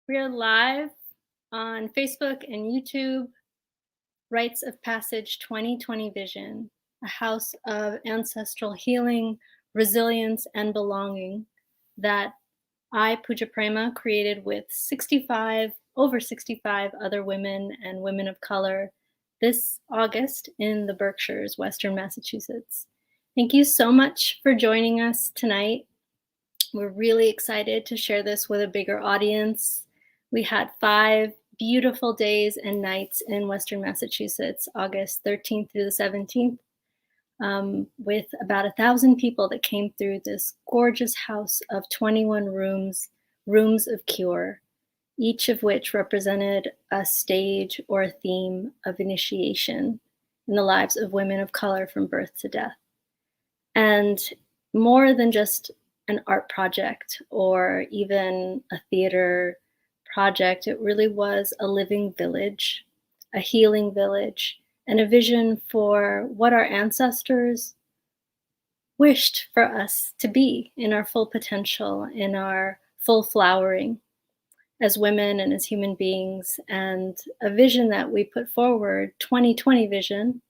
We are live on Facebook and YouTube, Rites of Passage 2020 Vision, a house of ancestral healing, resilience, and belonging that I, Puja Prema, created with over 65 other women and women of color this August in the Berkshires, Western Massachusetts. Thank you so much for joining us tonight. We're really excited to share this with a bigger audience. We had 5 beautiful days and nights in Western Massachusetts, August 13th through the 17th, with about 1,000 people that came through this gorgeous house of 21 rooms of cure, each of which represented a stage or a theme of initiation in the lives of women of color from birth to death. And more than just an art project or even a theater project, it really was a living village, a healing village, and a vision for what our ancestors wished for us to be in our full potential, in our full flowering as women and as human beings, and a vision that we put forward, 2020 vision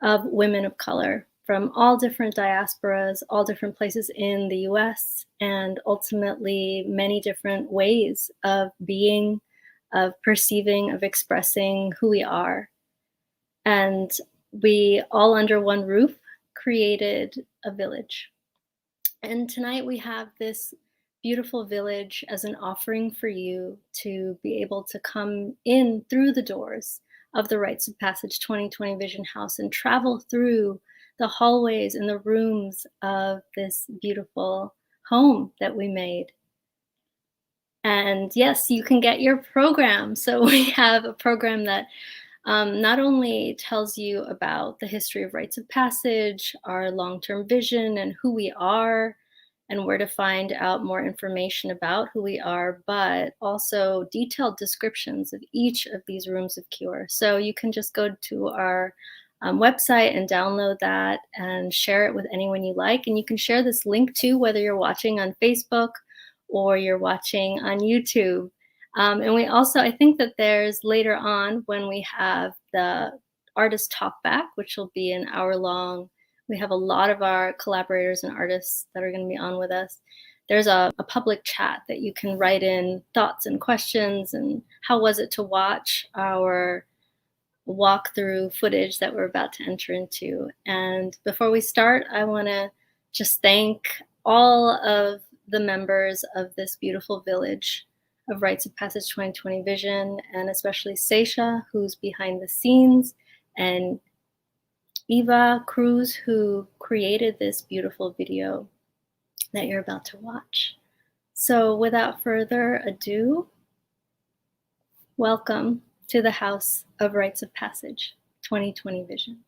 of women of color from all different diasporas, all different places in the US, and ultimately many different ways of being, of perceiving, of expressing who we are. And we all under one roof created a village. And tonight we have this beautiful village as an offering for you to be able to come in through the doors of the Rites of Passage 2020 Vision House and travel through the hallways and the rooms of this beautiful home that we made. And yes, you can get your program. So we have a program that not only tells you about the history of Rites of Passage, our long-term vision, and who we are, and where to find out more information about who we are, but also detailed descriptions of each of these rooms of cure. So you can just go to our website and download that and share it with anyone you like. And you can share this link too, whether you're watching on Facebook or you're watching on YouTube. And we also, I think that there's later on when we have the artist talk back, which will be an hour long. We have a lot of our collaborators and artists that are going to be on with us. There's a public chat that you can write in thoughts and questions and how was it to watch our walkthrough footage that we're about to enter into. And before we start, I want to just thank all of the members of this beautiful village of Rites of Passage 2020 Vision, and especially Seisha, who's behind the scenes, and Eva Cruz, who created this beautiful video that you're about to watch. So without further ado, welcome to the House of Rites of Passage 2020 Vision.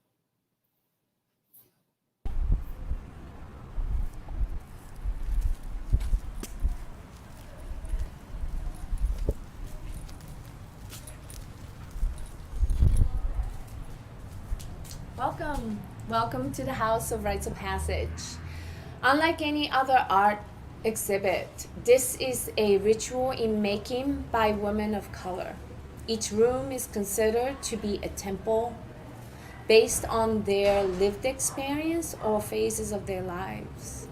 Welcome to the House of Rites of Passage. Unlike any other art exhibit, this is a ritual in making by women of color. Each room is considered to be a temple based on their lived experience or phases of their lives.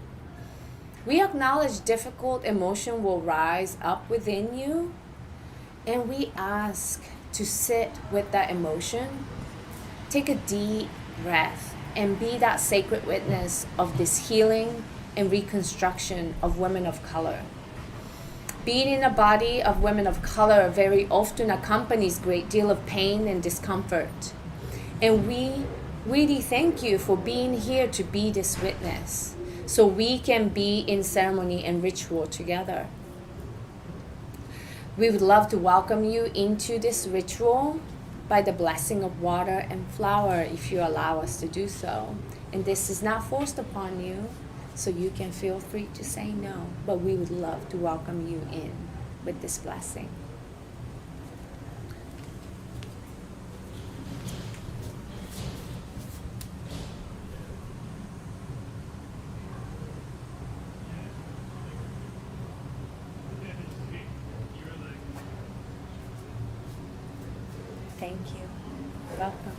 We acknowledge difficult emotion will rise up within you, and we ask to sit with that emotion. Take a deep breath and be that sacred witness of this healing and reconstruction of women of color. Being in a body of women of color very often accompanies a great deal of pain and discomfort. And we really thank you for being here to be this witness so we can be in ceremony and ritual together. We would love to welcome you into this ritual by the blessing of water and flower, if you allow us to do so. And this is not forced upon you, so you can feel free to say no, but we would love to welcome you in with this blessing. Thank you. Welcome.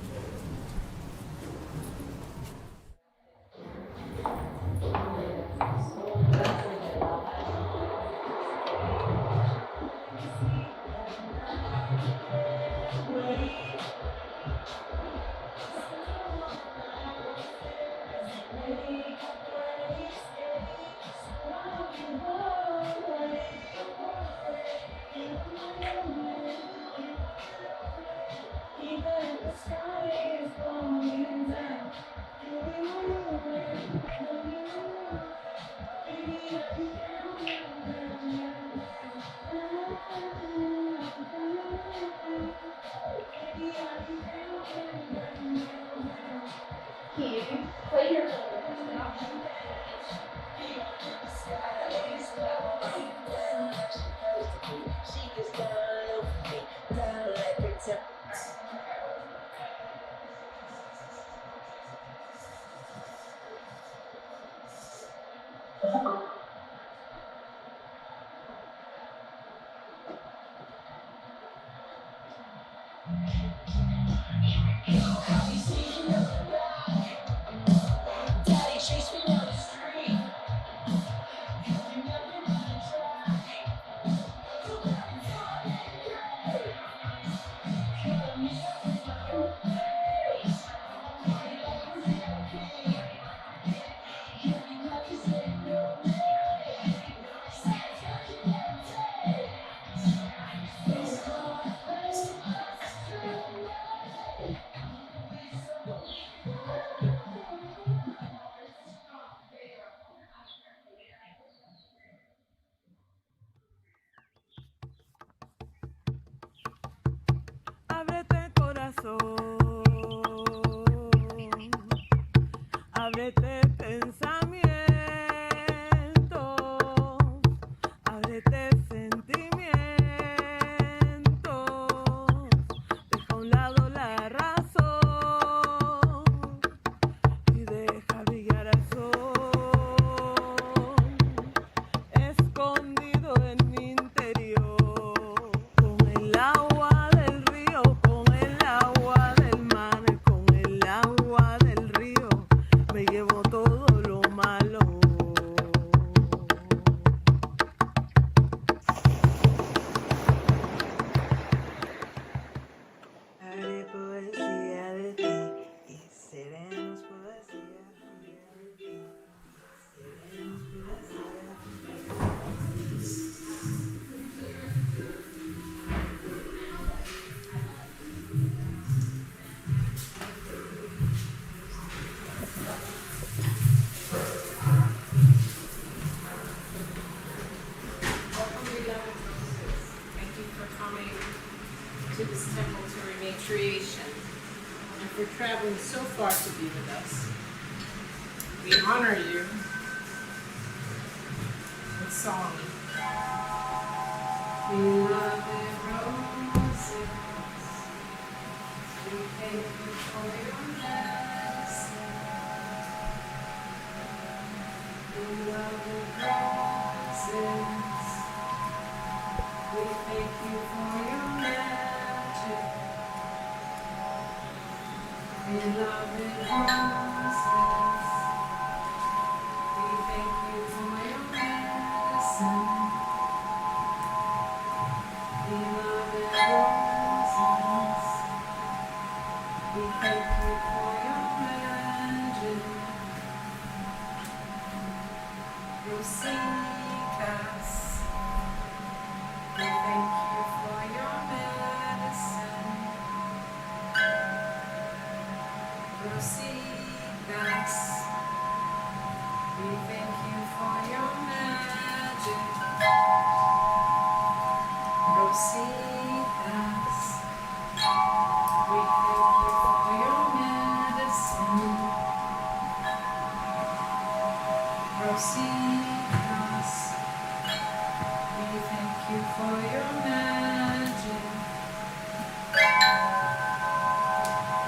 Ábrete corazón, ábrete pensamiento, ábrete sentimiento, deja a un lado la razón y deja brillar al sol, escondido en mi interior, con el agua del río, con el agua del mar, con el agua del río, me llevo todo lo malo. Haré poesía de ti y seremos poesía. Seremos poesía. Welcome, beloved roses. Thank you for coming to this temple to rematriation and for traveling so far to be with us. We honor you with song. Beloved roses, we thank you for your medicine. Beloved roses, we thank you for your magic. Beloved roses, we thank you for your medicine. Beloved roses, we thank you for your magic. Rositas, we thank you for your medicine. Rositas, we thank you for your magic. Rositas, we thank you for your medicine. Rositas, we thank you for your magic.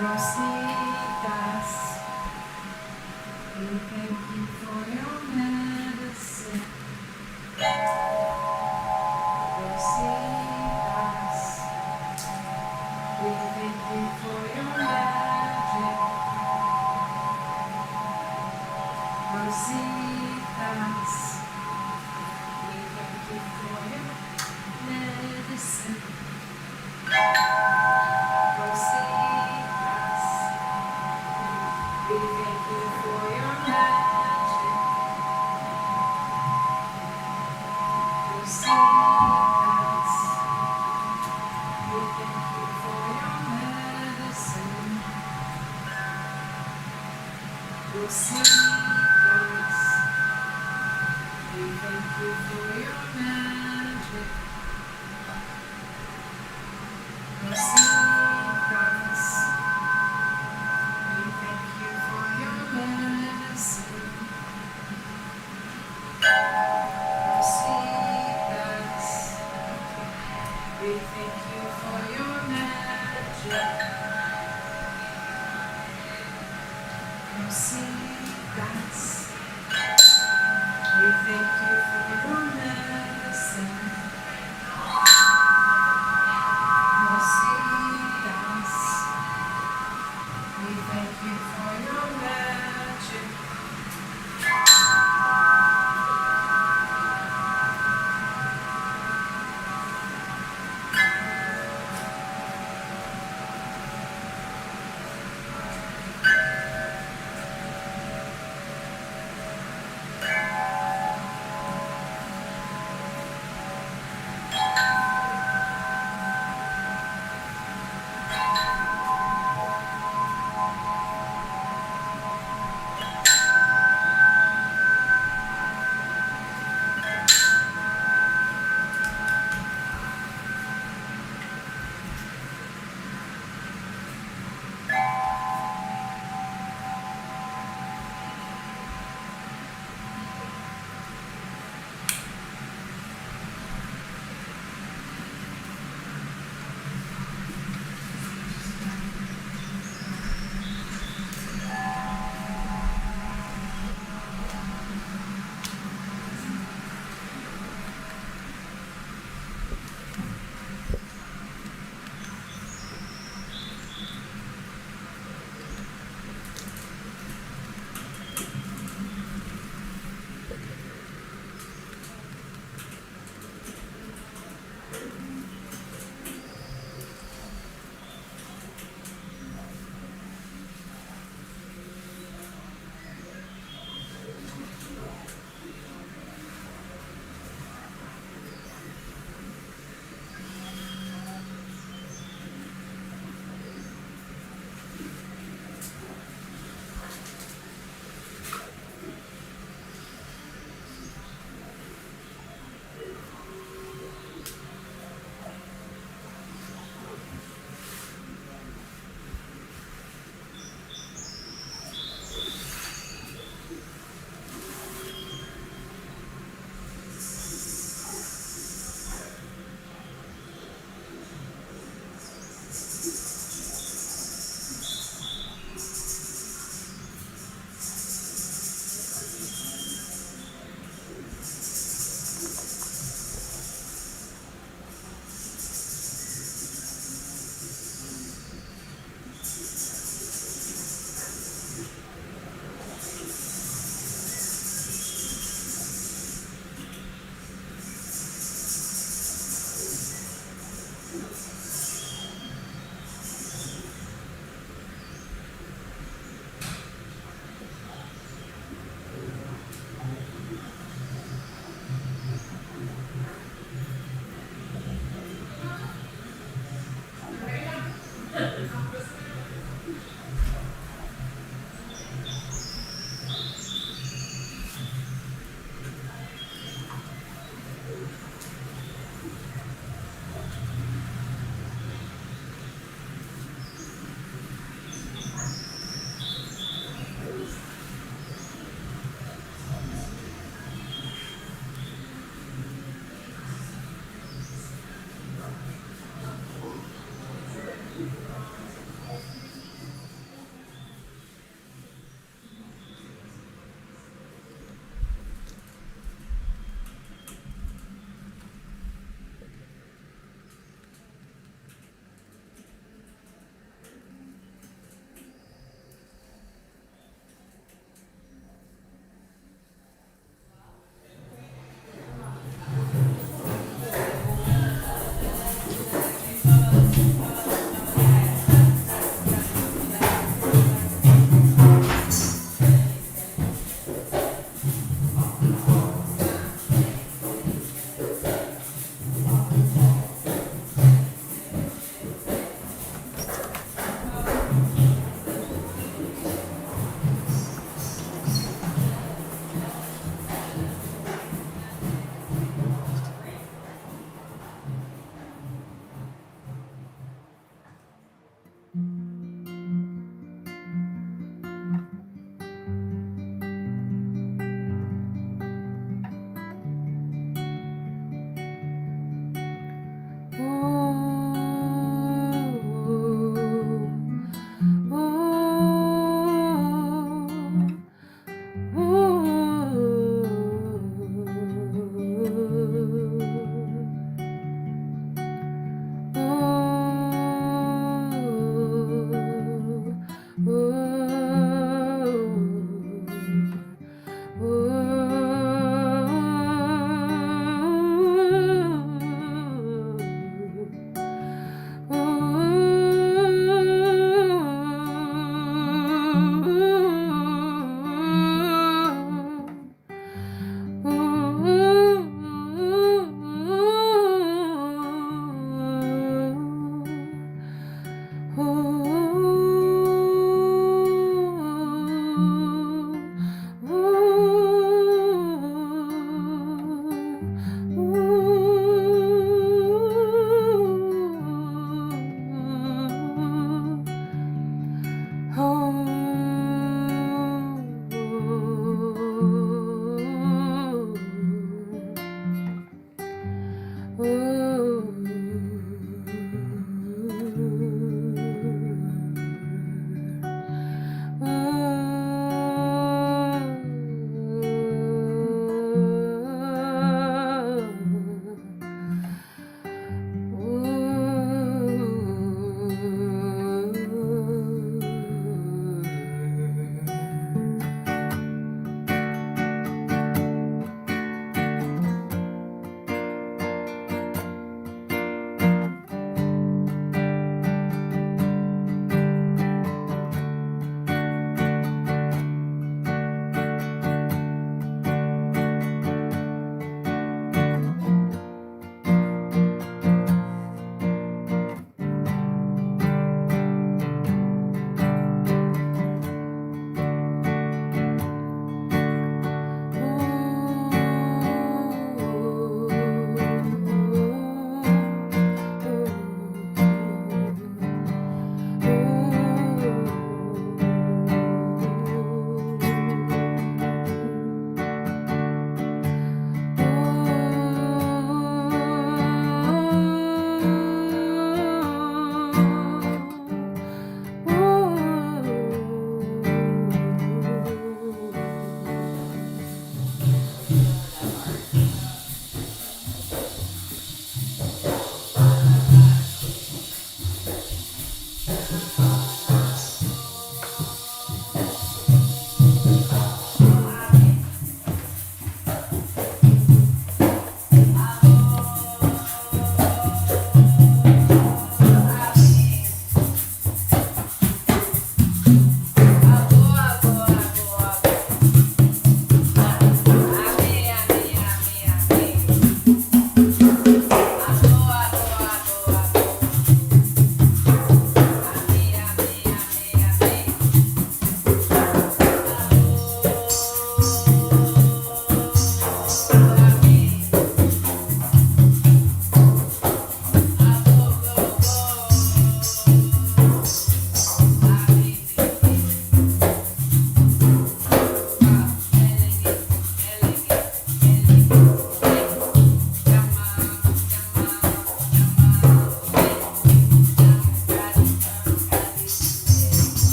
Rositas, we thank you for your medicine. Rositas, we thank you for your magic. Rositas, we thank you for your medicine. Rositas, we thank you for your magic. Rositas, we thank you for your medicine. Rositas, we thank you for your magic. Rositas, we thank you for your medicine. Rositas, we thank you for your magic. Rositas, we thank you for your medicine. Rositas, we thank you for your magic.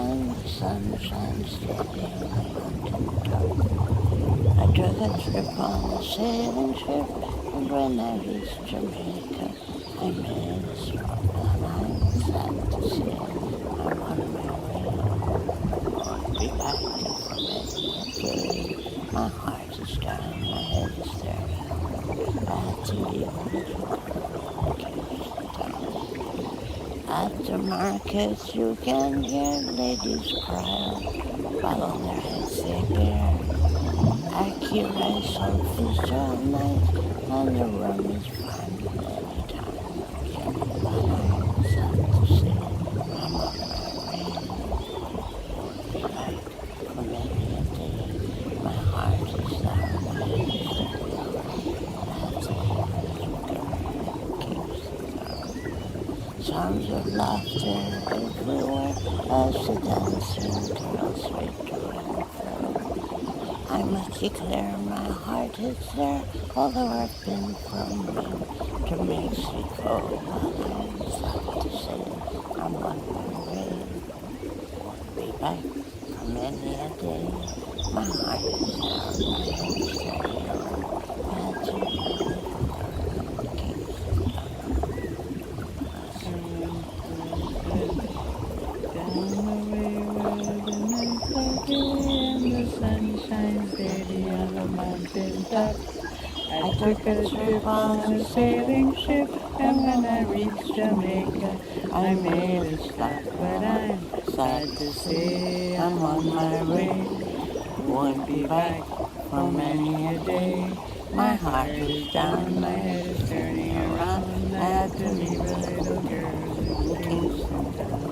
and the sun shines steady on the mountain top. I took a trip on the sailing ship, and when I reached Jamaica, I made a stop, and I'm sad to say I'm on my way. Won't be back for many a day. My heart is down, my head is dirty. I had to leave a little girl who keeps the town. At the markets you can hear ladies cry, follow their heads they bear. I keep rice on fish all night, and the rum is fine anytime I can. But I'm sad to say I'm on my way. Won't be back for many a day. My heart is down, my head is dirty. I had to leave a little girl who keeps the town. Sounds of laughter everywhere as the dancing girls sway to and fro. I must declare my heart is there, although I've been from Maine to Mexico. But I'm sad to say I'm on my way. Won't be back for many a day. My heart is down, my head is dirty. I had to leave a little girl who keeps the Down the way where the nights are gray and the sun shines steady on the mountain top. I took a trip on a sailing ship, and when I reached Jamaica, I made a stop. But I'm sad to say I'm on my way. Won't be back for many a day. My heart is down, my head is turning around. I had to leave a little girl in Kingston Town.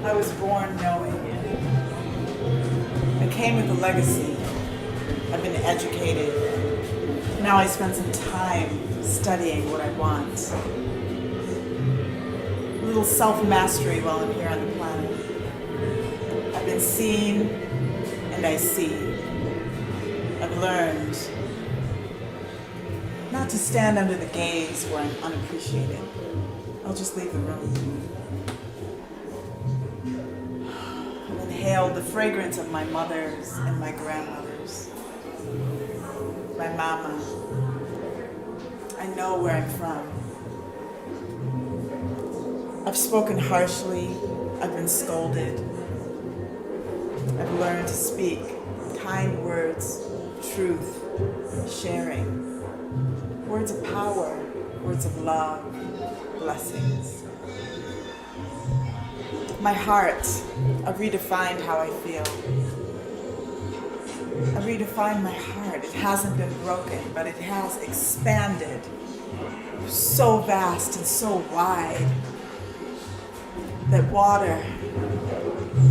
I was born knowing. I came with a legacy. I've been educated. Now I spend some time studying what I want. A little self-mastery while I'm here on the planet. I've been seen and I see. I've learned not to stand under the gaze where I'm unappreciated. I'll just leave the room. I've inhaled the fragrance of my mothers and my grandmothers. My mama. I know where I'm from. I've spoken harshly. I've been scolded. I've learned to speak kind words, truth, sharing. Words of power, words of love, blessings. My heart, I've redefined how I feel. I've redefined my heart. It hasn't been broken, but it has expanded so vast and so wide that water,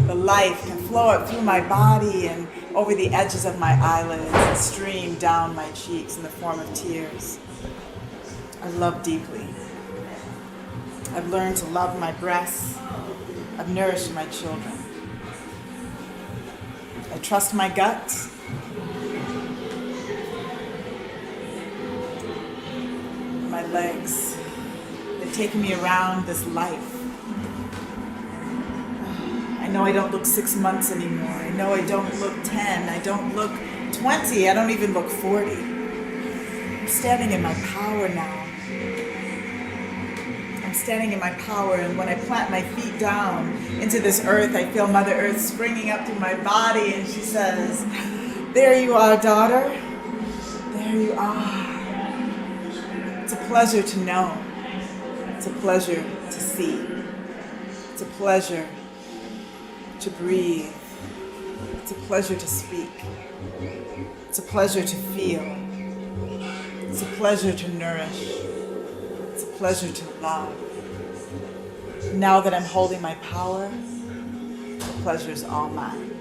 the life can flow up through my body and over the edges of my eyelids and stream down my cheeks in the form of tears. I love deeply. I've learned to love my breasts. I've nourished my children. I trust my gut. My legs. They've taken me around this life. I know I don't look 6 months anymore. I know I don't look 10. I don't look 20. I don't even look 40. I'm standing in my power now. I'm standing in my power, and when I plant my feet down into this earth, I feel Mother Earth springing up through my body, and she says, "There you are, daughter. There you are." It's a pleasure to know. It's a pleasure to see. It's a pleasure to breathe. It's a pleasure to speak. It's a pleasure to feel. It's a pleasure to nourish. It's a pleasure to love. Now that I'm holding my power, the pleasure's all mine.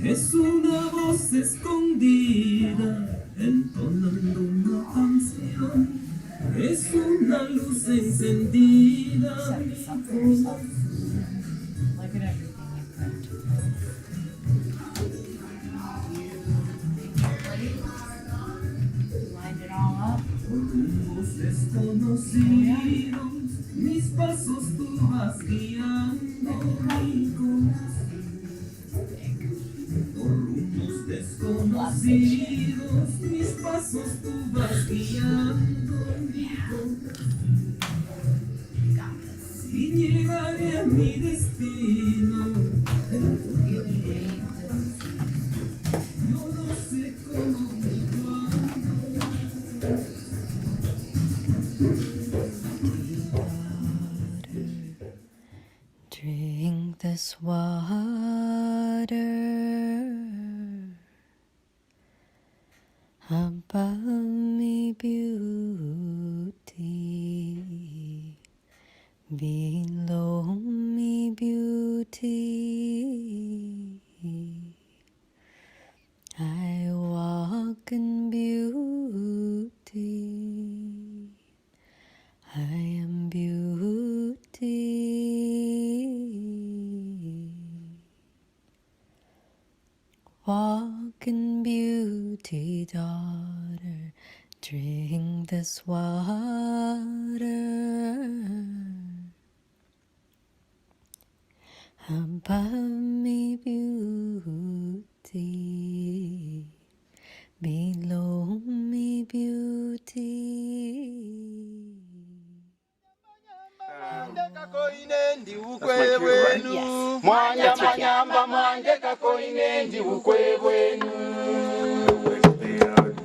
Es una voz escondida entonando una canción. una luz encendida. Look at everything you print. Lined it all up. Por rumbos desconocidos, mis pasos tú vas guiando mi corazón. Por rumbos desconocidos, mis pasos tú vas guiando mi corazón. Y llegaré a mi destino. Yo no sé cómo ni cuándo. Drink this water above me, beauty, below me, beauty. I walk in beauty. I am beauty. Walk in beauty, daughter. Drink this water. Above me, beauty. Below me, beauty.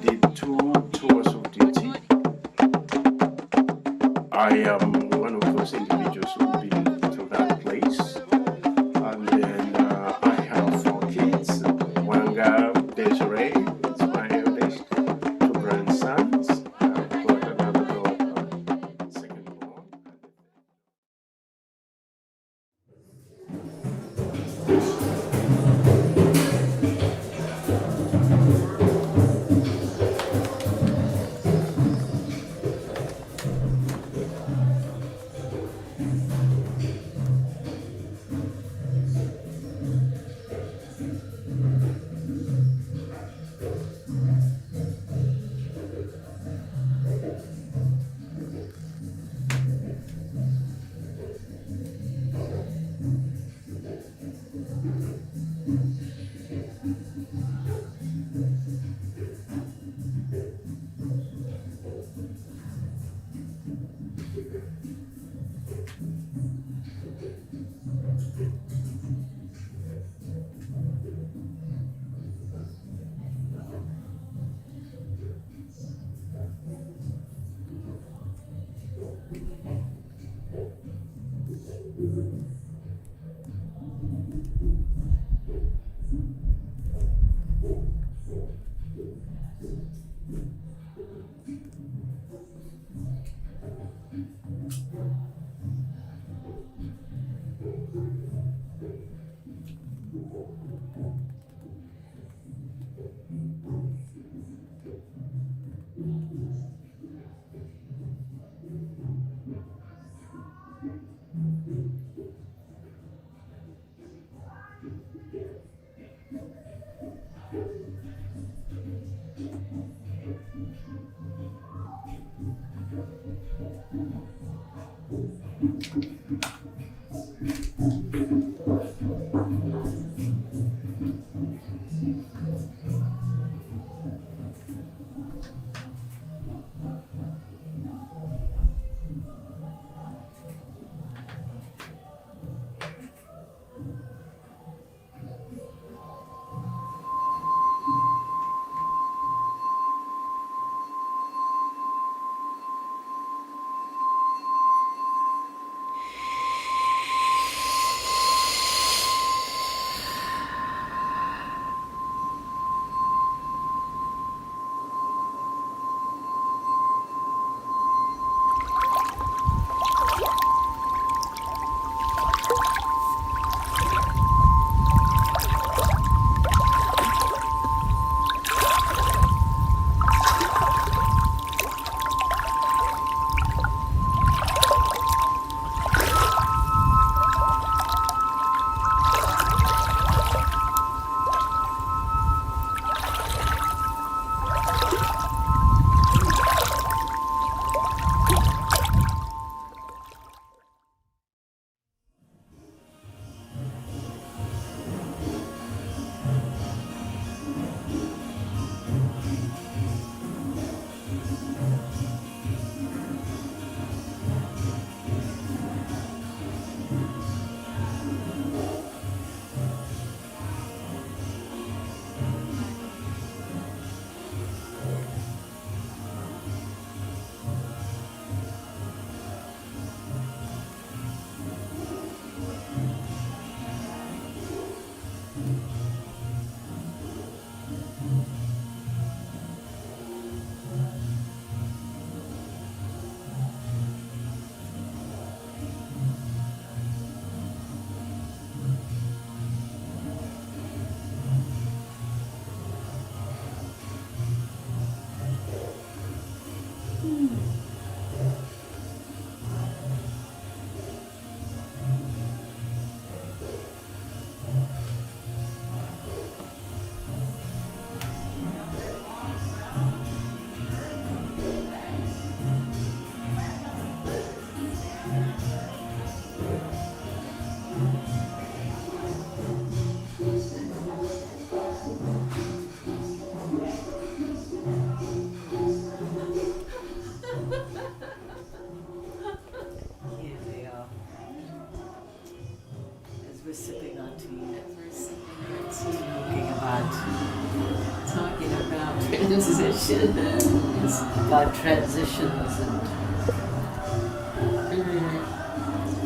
Did two tours of duty. I am one of those individuals who've been to that place. And then I have 4 kids. One girl, Desiree, it's my eldest. 2 grandsons. I've got another daughter, second born. Here they are. As we're sipping our tea, talking about transition. It's about transitions and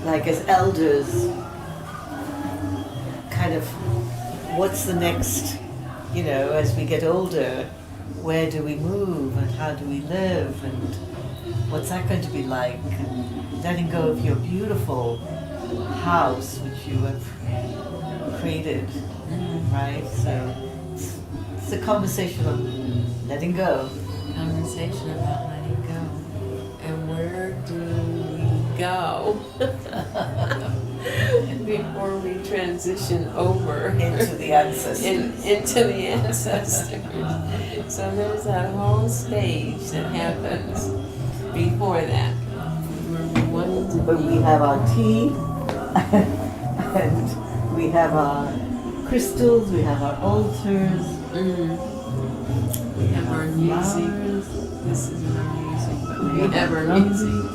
like as elders, kind of what's the next, as we get older, where do we move and how do we live and what's that going to be like? And letting go of your beautiful house which you have created, right? So it's a conversation of letting go. Conversation about letting go. And where do we go before we transition over Into the ancestors. into the ancestors? So there's that whole stage that happens before that. But we have our tea and we have our crystals, we have our altars. We have our music. Flowers. This isn't our music, but we have our music.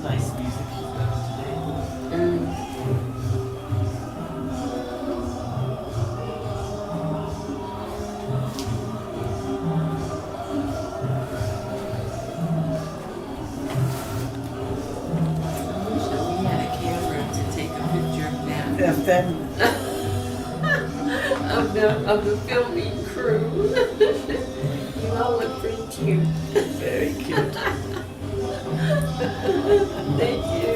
Nice music she's got today. We had a camera to take a picture of that. And then Of the filming crew. You all look pretty cute. very cute. Thank you.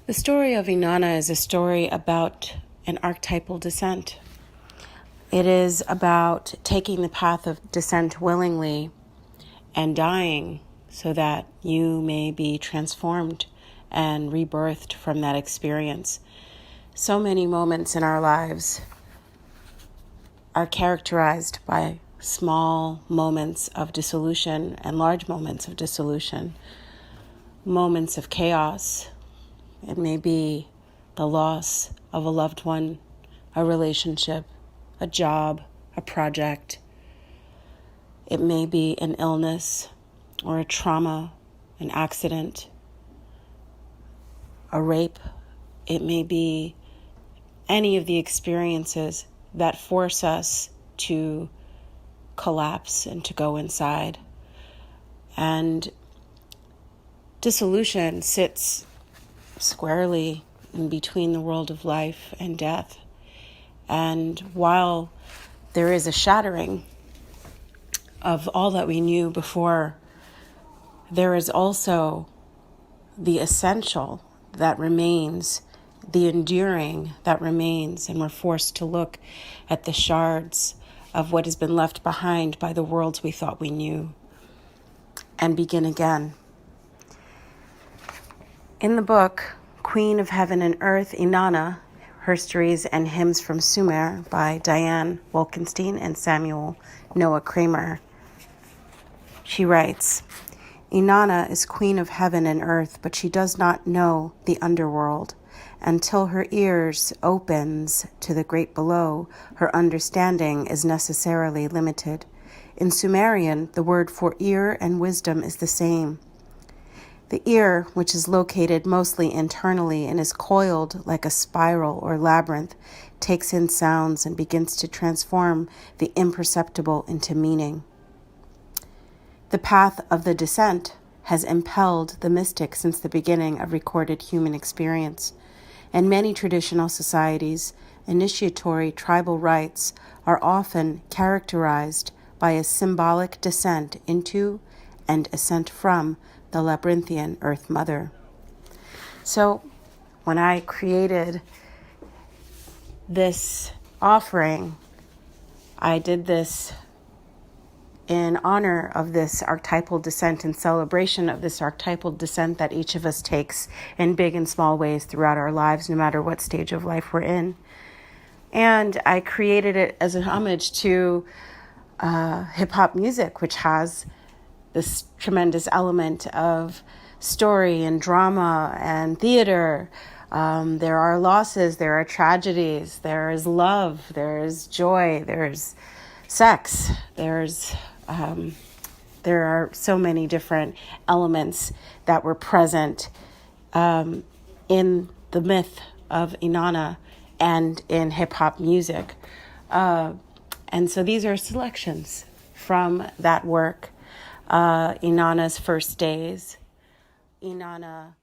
The story of Inanna is a story about an archetypal descent. It is about taking the path of descent willingly and dying so that you may be transformed and rebirthed from that experience. So many moments in our lives are characterized by small moments of dissolution and large moments of dissolution, moments of chaos. It may be the loss of a loved one, a relationship, a job, a project. It may be an illness or a trauma, an accident, a rape. It may be any of the experiences that force us to collapse and to go inside. And dissolution sits squarely in between the world of life and death. And while there is a shattering of all that we knew before, there is also the essential that remains, the enduring that remains, and we're forced to look at the shards of what has been left behind by the worlds we thought we knew and begin again. In the book, Queen of Heaven and Earth, Inanna, Herstories and Hymns from Sumer by Diane Wolkenstein and Samuel Noah Kramer, she writes, Inanna is queen of heaven and earth, but she does not know the underworld. Until her ears opens to the great below, her understanding is necessarily limited. In Sumerian, the word for ear and wisdom is the same. The ear, which is located mostly internally and is coiled like a spiral or labyrinth, takes in sounds and begins to transform the imperceptible into meaning. The path of the descent has impelled the mystic since the beginning of recorded human experience. In many traditional societies, initiatory tribal rites are often characterized by a symbolic descent into and ascent from the labyrinthian Earth Mother. So when I created this offering, I did this in honor of this archetypal descent and celebration of this archetypal descent that each of us takes in big and small ways throughout our lives, no matter what stage of life we're in. And I created it as an homage to hip-hop music, which has this tremendous element of story and drama and theater. There are losses, there are tragedies, there is love, there is joy, there's sex, there are so many different elements that were present in the myth of Inanna and in hip-hop music. And so these are selections from that work. Inanna's First Days. Inanna.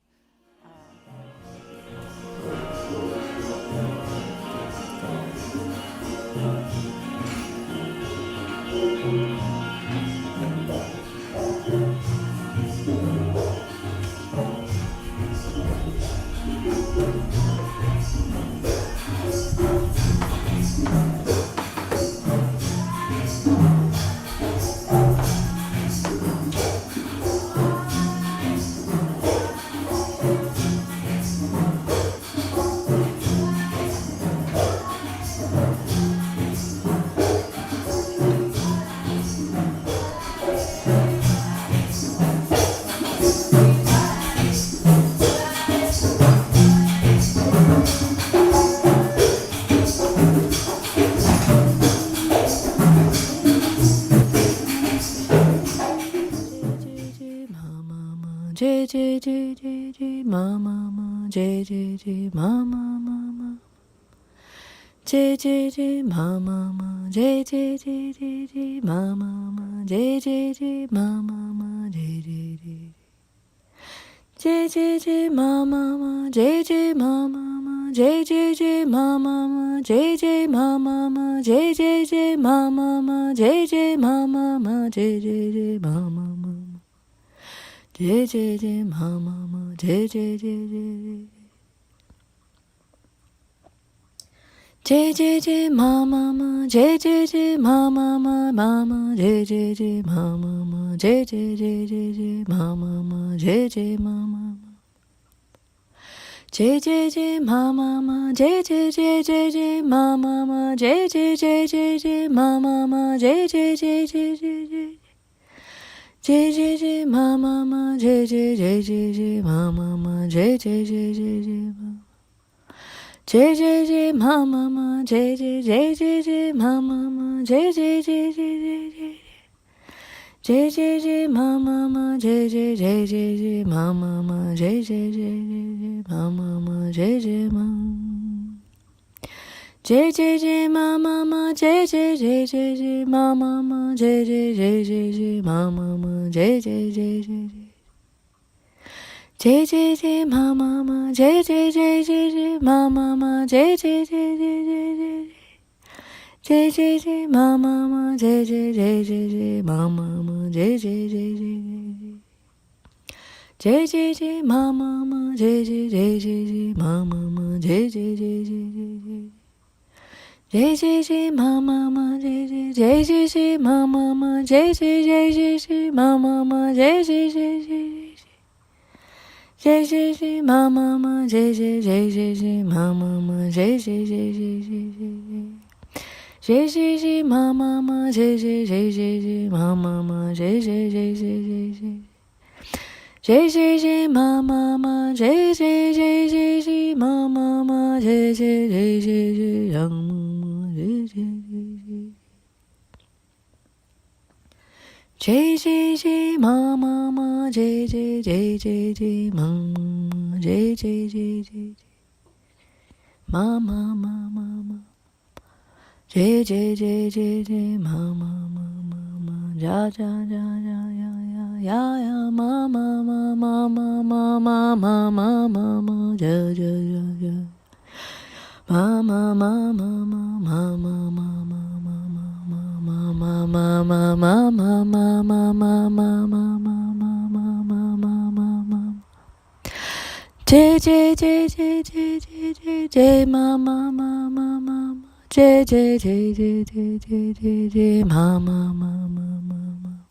J J J J J J J J mama mama mama J J J J J J J J mama mama mama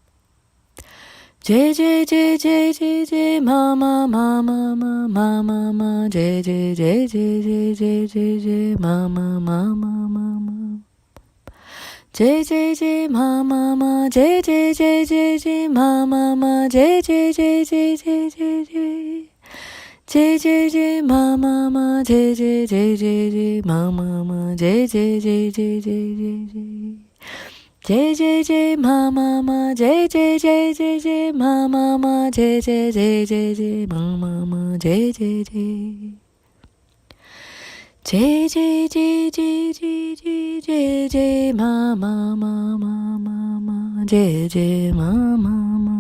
J J J J J J mama mama mama mama J J J J J J J J mama mama mama J J J mama mama J J J J J mama mama J J J J J J J J J J mama mama J J J J J mama mama J J J J J J J J J mama mama J J J J J mama mama J J J J J mama mama J J J J J J J J J J J mama mama mama J J mama mama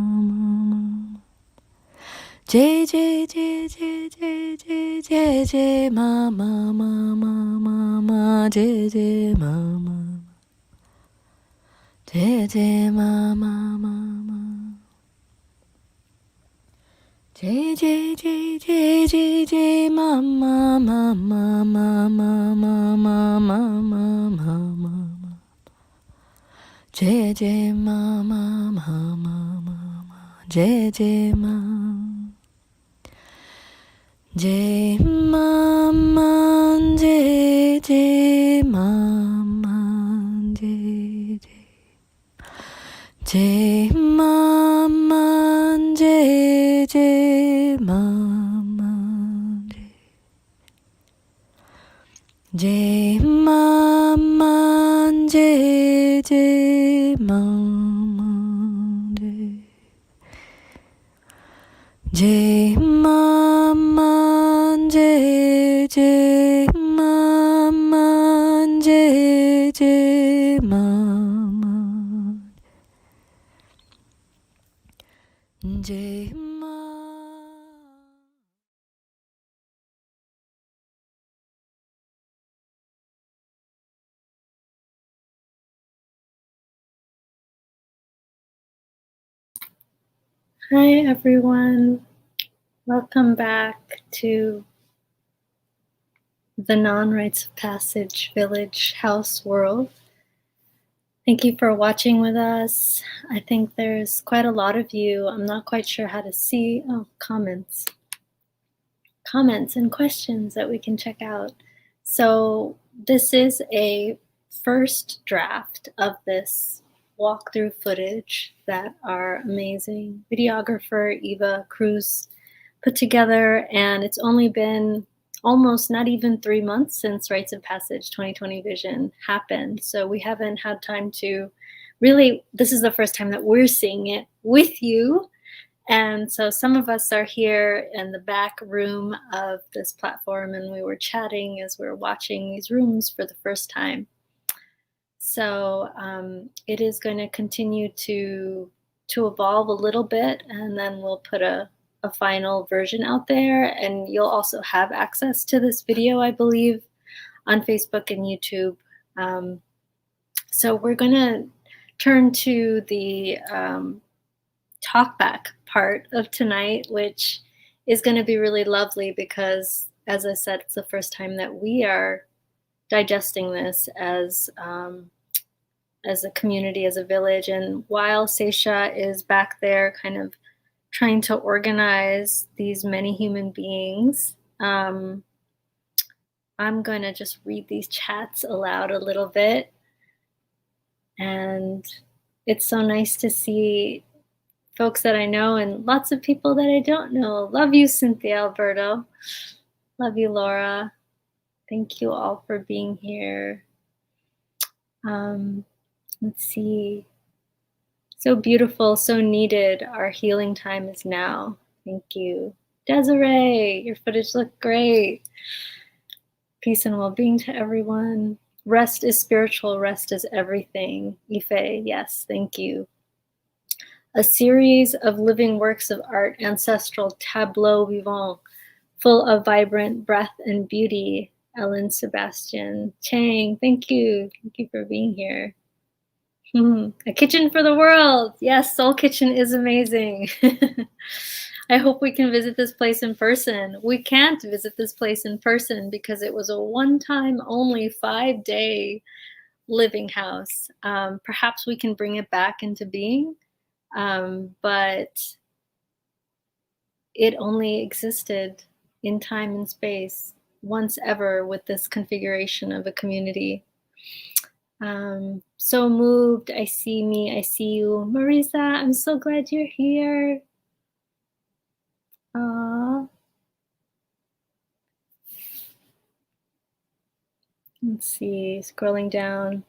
J J J J J J J J mama mama mama J J mama J J mama mama J J J J J J mama mama mama mama mama mama J J mama mama mama J J mama J mama J J mama J J J mama J J mama J mama J J mama J mama J J mama J J mama J mama Hi, everyone. Welcome back to the non-Rites of Passage Village House world. Thank you for watching with us. I think there's quite a lot of you. I'm not quite sure how to see. Oh, comments and questions that we can check out. So this is a first draft of this walkthrough footage that our amazing videographer Eva Cruz put together, and it's only been almost not even 3 months since Rites of Passage 2020 Vision happened. So we haven't had time to really, this is the first time that we're seeing it with you. And so some of us are here in the back room of this platform, and we were chatting as we were watching these rooms for the first time. So it is going to continue to evolve a little bit, and then we'll put a final version out there, and you'll also have access to this video, I believe, on Facebook and YouTube. So we're going to turn to the talkback part of tonight, which is going to be really lovely because, as I said, it's the first time that we are digesting this as a community, as a village. And while Seisha is back there kind of trying to organize these many human beings, I'm going to just read these chats aloud a little bit. And it's so nice to see folks that I know and lots of people that I don't know. Love you, Cynthia Alberto. Love you, Laura. Thank you all for being here. Let's see. So beautiful, so needed. Our healing time is now. Thank you. Desiree, your footage looked great. Peace and well-being to everyone. Rest is spiritual, rest is everything. Ife, yes, thank you. A series of living works of art, ancestral tableau vivant, full of vibrant breath and beauty. Ellen Sebastian Chang, thank you. Thank you for being here. A kitchen for the world. Yes, Soul Kitchen is amazing. I hope we can visit this place in person. We can't visit this place in person because it was a one-time only 5-day living house. Perhaps we can bring it back into being, but it only existed in time and space once ever with this configuration of a community. So moved. I see me. I see you. Marisa, I'm so glad you're here. Aww. Let's see, scrolling down.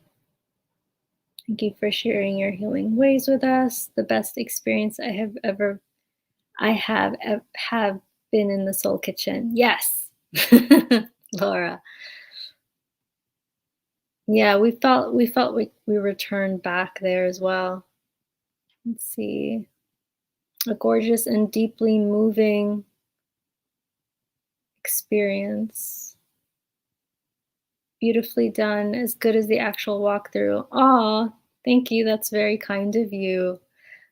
Thank you for sharing your healing ways with us. The best experience I have been in the soul kitchen. Yes. Laura. Yeah, we felt we returned back there as well. Let's see. A gorgeous and deeply moving experience. Beautifully done, as good as the actual walkthrough. Aw, thank you. That's very kind of you.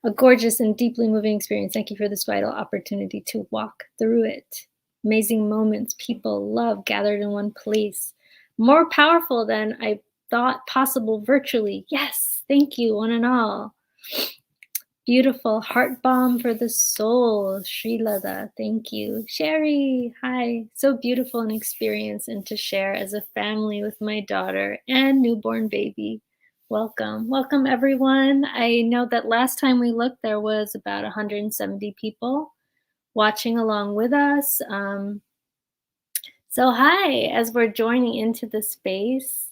A gorgeous and deeply moving experience. Thank you for this vital opportunity to walk through it. Amazing moments, people, love gathered in one place. More powerful than I thought possible virtually. Yes, thank you, one and all. Beautiful heart balm for the soul, Srilada. Thank you. Sherry, hi. So beautiful an experience and to share as a family with my daughter and newborn baby. Welcome. Welcome, everyone. I know that last time we looked, there was about 170 people watching along with us. So hi, as we're joining into the space.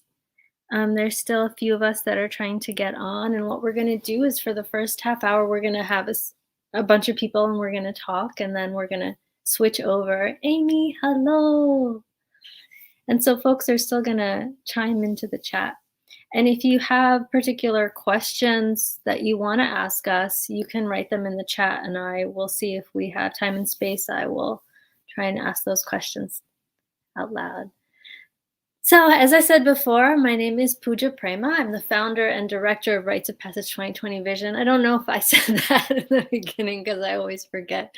There's still a few of us that are trying to get on, and what we're going to do is for the first half hour, we're going to have a bunch of people and we're going to talk, and then we're going to switch over. Amy, hello. And so folks are still going to chime into the chat. And if you have particular questions that you want to ask us, you can write them in the chat, and I will see if we have time and space. I will try and ask those questions out loud. So as I said before, my name is Pooja Prema. I'm the founder and director of Rites of Passage 2020 Vision. I don't know if I said that in the beginning because I always forget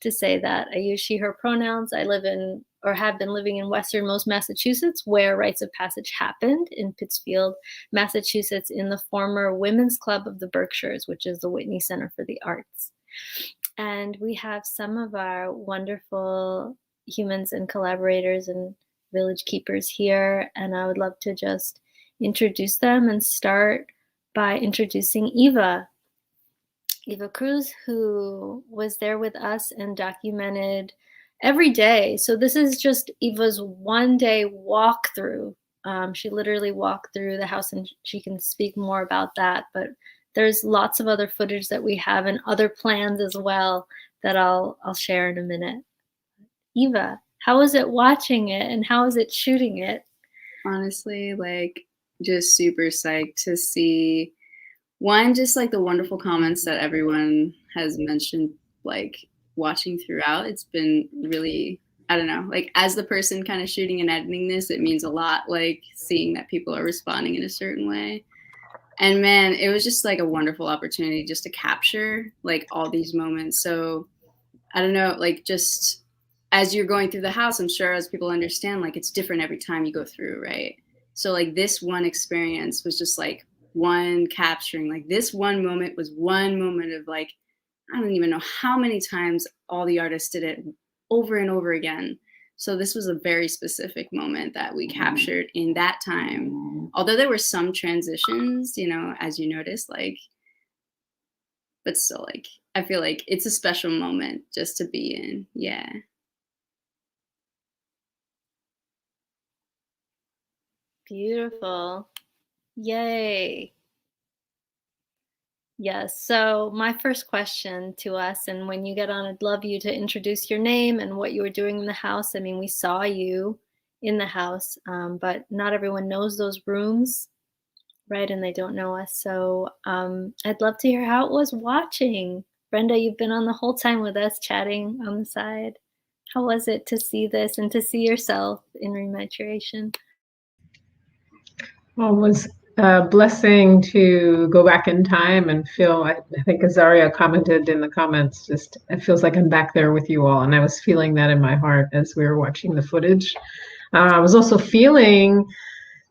to say that. I use she, her pronouns. I live in, or have been living in westernmost Massachusetts, where Rites of Passage happened in Pittsfield, Massachusetts, in the former Women's Club of the Berkshires, which is the Whitney Center for the Arts. And we have some of our wonderful humans and collaborators and village keepers here, and I would love to just introduce them and start by introducing Eva Cruz, who was there with us and documented every day. So this is just Eva's one-day walkthrough. She literally walked through the house, and she can speak more about that, but there's lots of other footage that we have and other plans as well that I'll share in a minute. Eva, how was it watching it, and how was it shooting it? Honestly, like, just super psyched to see, one, just like the wonderful comments that everyone has mentioned, like watching throughout. It's been really, I don't know, like as the person kind of shooting and editing this, it means a lot, like seeing that people are responding in a certain way. And man, it was just like a wonderful opportunity just to capture like all these moments. So I don't know, like just as you're going through the house, I'm sure as people understand, like it's different every time you go through, right? So like this one experience was just like one capturing, like this one moment was one moment of like, I don't even know how many times all the artists did it over and over again. So this was a very specific moment that we captured in that time. Although there were some transitions, you know, as you noticed, like, but still like, I feel like it's a special moment just to be in. Yeah. Beautiful. Yay. Yes. So my first question to us, and when you get on, I'd love you to introduce your name and what you were doing in the house. I mean, we saw you in the house, but not everyone knows those rooms, right? And they don't know us. So I'd love to hear how it was watching. Brenda, you've been on the whole time with us chatting on the side. How was it to see this and to see yourself in rematuration? Well, it was blessing to go back in time and feel, I think Azaria commented in the comments, just it feels like I'm back there with you all. And I was feeling that in my heart as we were watching the footage. I was also feeling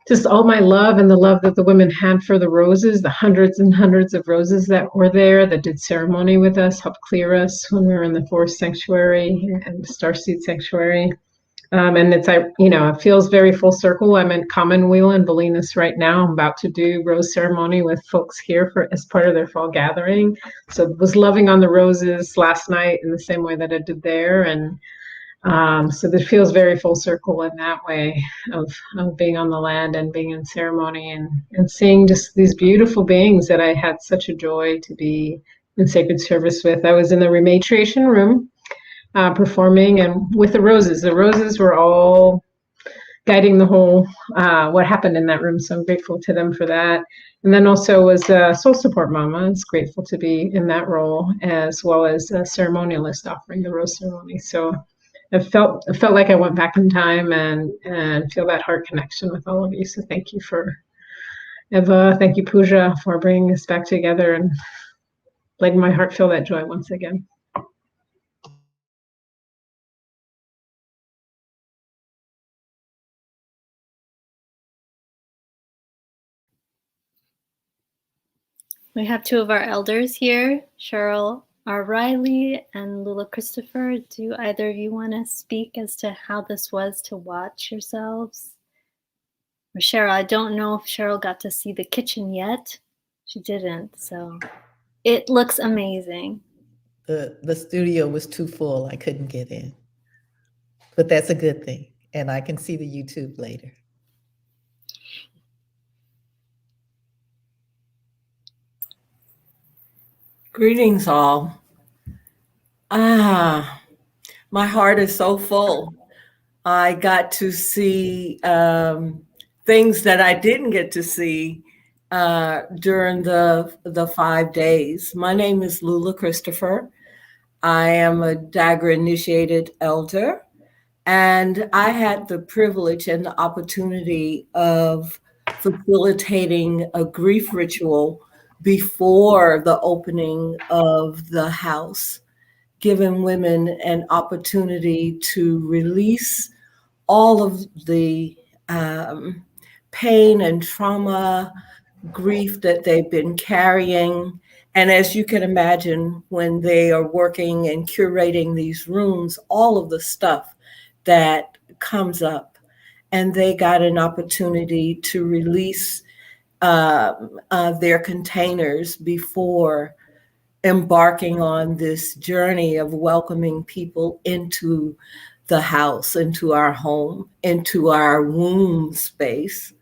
just all my love and the love that the women had for the roses, the hundreds and hundreds of roses that were there, that did ceremony with us, helped clear us when we were in the forest sanctuary and the starseed sanctuary. And it's, it feels very full circle. I'm in Commonweal in Bolinas right now. I'm about to do rose ceremony with folks here as part of their fall gathering. So was loving on the roses last night in the same way that I did there. And so that feels very full circle in that way of being on the land and being in ceremony and seeing just these beautiful beings that I had such a joy to be in sacred service with. I was in the rematriation room performing and with the roses. The roses were all guiding the whole, what happened in that room. So I'm grateful to them for that. And then also was Soul Support Mama. It's grateful to be in that role, as well as a ceremonialist offering the rose ceremony. So I felt like I went back in time and feel that heart connection with all of you. So thank you for Eva. Thank you, Pooja, for bringing us back together and letting my heart feel that joy once again. We have two of our elders here, Cheryl R. Riley and Lula Christopher. Do either of you want to speak as to how this was to watch yourselves? Or Cheryl, I don't know if Cheryl got to see the kitchen yet. She didn't, so it looks amazing. The studio was too full. I couldn't get in. But that's a good thing. And I can see the YouTube later. Greetings, all. My heart is so full. I got to see things that I didn't get to see during the 5 days. My name is Lula Christopher. I am a Dagger initiated elder, and I had the privilege and the opportunity of facilitating a grief ritual before the opening of the house, giving women an opportunity to release all of the pain and trauma, grief that they've been carrying. And as you can imagine, when they are working and curating these rooms, all of the stuff that comes up, and they got an opportunity to release their containers before embarking on this journey of welcoming people into the house, into our home, into our womb space.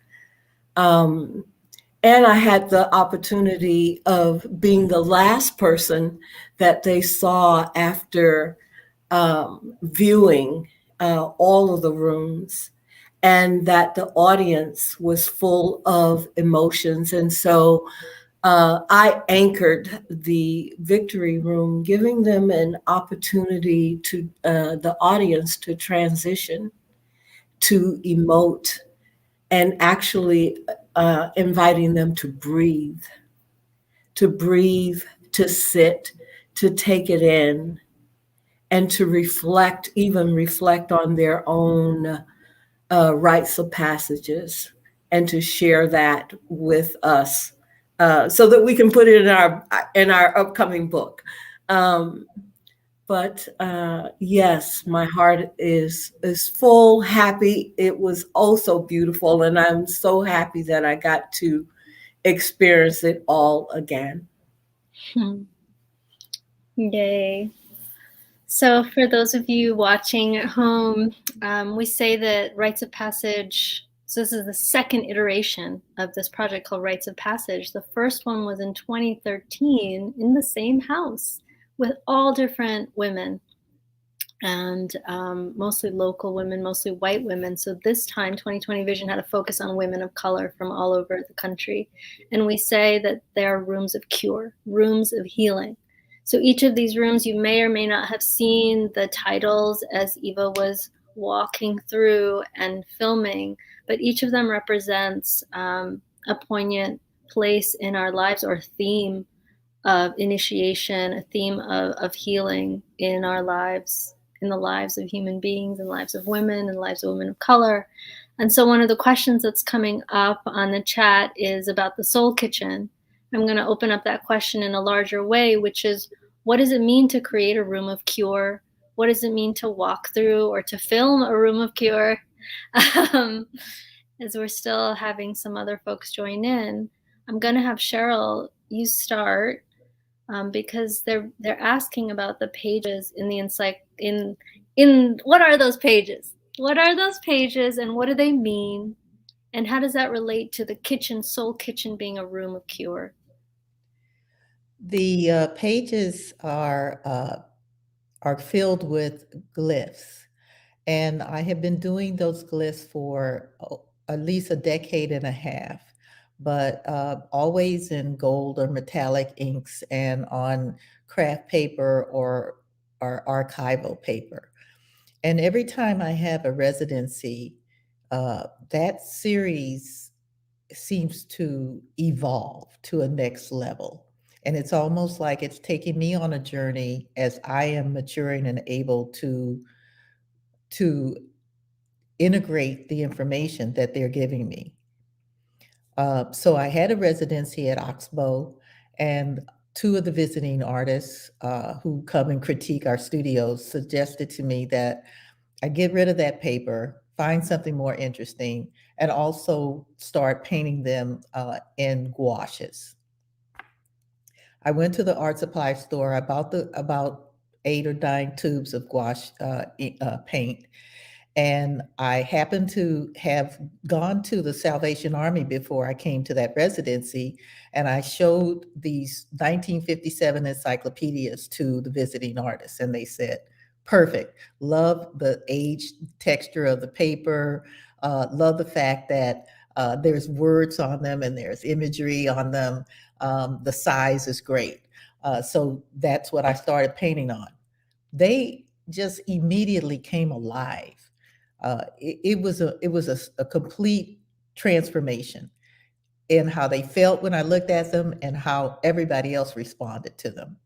And I had the opportunity of being the last person that they saw after viewing all of the rooms, and that the audience was full of emotions. And so I anchored the victory room, giving them an opportunity to the audience to transition, to emote, and actually inviting them to breathe, to sit, to take it in, and to reflect, even reflect on their own rites of passages, and to share that with us so that we can put it in our upcoming book. But yes, my heart is full, happy. It was also beautiful, and I'm so happy that I got to experience it all again. Yay. So for those of you watching at home, we say that Rites of Passage, so this is the second iteration of this project called Rites of Passage. The first one was in 2013 in the same house with all different women, and mostly local women, mostly white women. So this time 2020 Vision had a focus on women of color from all over the country. And we say that there are rooms of cure, rooms of healing. So each of these rooms, you may or may not have seen the titles as Eva was walking through and filming, but each of them represents a poignant place in our lives, or theme of initiation, a theme of healing in our lives, in the lives of human beings, in the lives of women, in the lives of women of color. And so one of the questions that's coming up on the chat is about the soul kitchen. I'm going to open up that question in a larger way, which is, what does it mean to create a room of cure? What does it mean to walk through or to film a room of cure? As we're still having some other folks join in, I'm going to have Cheryl, you start, because they're asking about the pages in the in what are those pages? What are those pages, and what do they mean? And how does that relate to the kitchen, soul kitchen, being a room of cure? The pages are filled with glyphs, and I have been doing those glyphs for at least a decade and a half, but always in gold or metallic inks and on craft paper or archival paper. And every time I have a residency, that series seems to evolve to a next level. And it's almost like it's taking me on a journey as I am maturing and able to integrate the information that they're giving me. So I had a residency at Oxbow, and two of the visiting artists who come and critique our studios suggested to me that I get rid of that paper, find something more interesting, and also start painting them in gouaches. I went to the art supply store. I bought about 8 or 9 tubes of gouache paint. And I happened to have gone to the Salvation Army before I came to that residency, and I showed these 1957 encyclopedias to the visiting artists, and they said, perfect, love the aged texture of the paper, love the fact that there's words on them and there's imagery on them, the size is great. So that's what I started painting on. They just immediately came alive. It was a complete transformation in how they felt when I looked at them and how everybody else responded to them.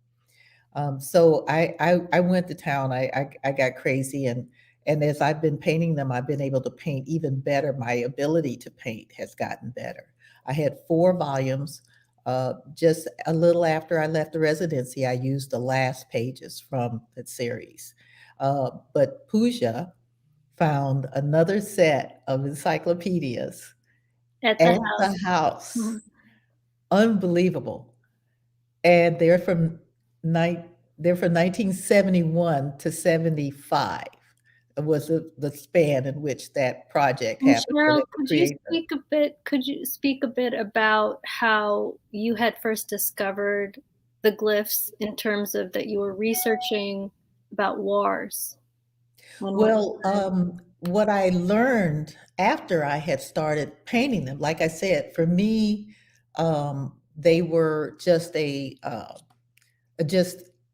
So I went to town. I got crazy, and as I've been painting them, I've been able to paint even better. My ability to paint has gotten better. I had 4 volumes. Just a little after I left the residency, I used the last pages from that series. But Pooja found another set of encyclopedias At at the the house. house. Mhm. Unbelievable. And they're from 1971 to 75 was the span in which that project And happened for Cheryl, them to create them. could you speak a bit about how you had first discovered the glyphs, in terms of that you were researching about wars? Well, what I learned after I had started painting them, like I said, for me, they were just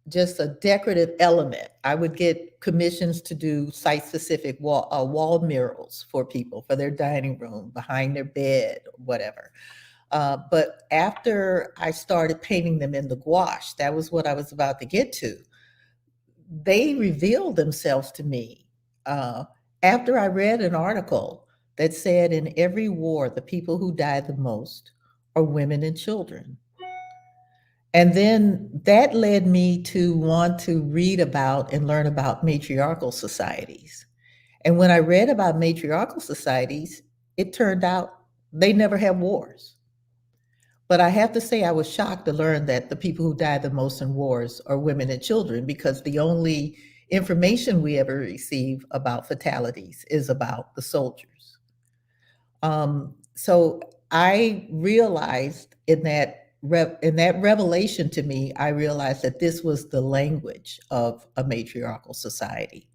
just a decorative element. I would get commissions to do site-specific wall murals for people for their dining room, behind their bed, whatever. But after I started painting them in the gouache, that was what I was about to get to. They revealed themselves to me after I read an article that said in every war, the people who die the most are women and children. And then that led me to want to read about and learn about matriarchal societies. And when I read about matriarchal societies, it turned out they never have wars. But I have to say, I was shocked to learn that the people who die the most in wars are women and children, because the only information we ever receive about fatalities is about the soldiers. So I realized in that revelation to me, I realized that this was the language of a matriarchal society.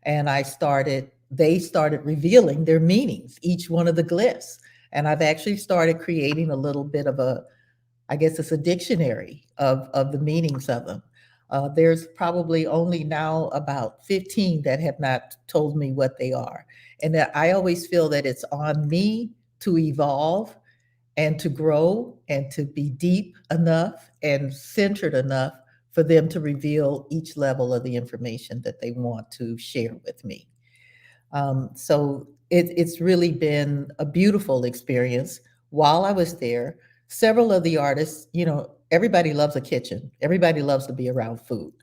And they started revealing their meanings, each one of the glyphs. And I've actually started creating a little bit of I guess it's a dictionary of the meanings of them. There's probably only now about 15 that have not told me what they are. And that I always feel that it's on me to evolve and to grow and to be deep enough and centered enough for them to reveal each level of the information that they want to share with me. So it's really been a beautiful experience. While I was there, several of the artists, everybody loves a kitchen. Everybody loves to be around food.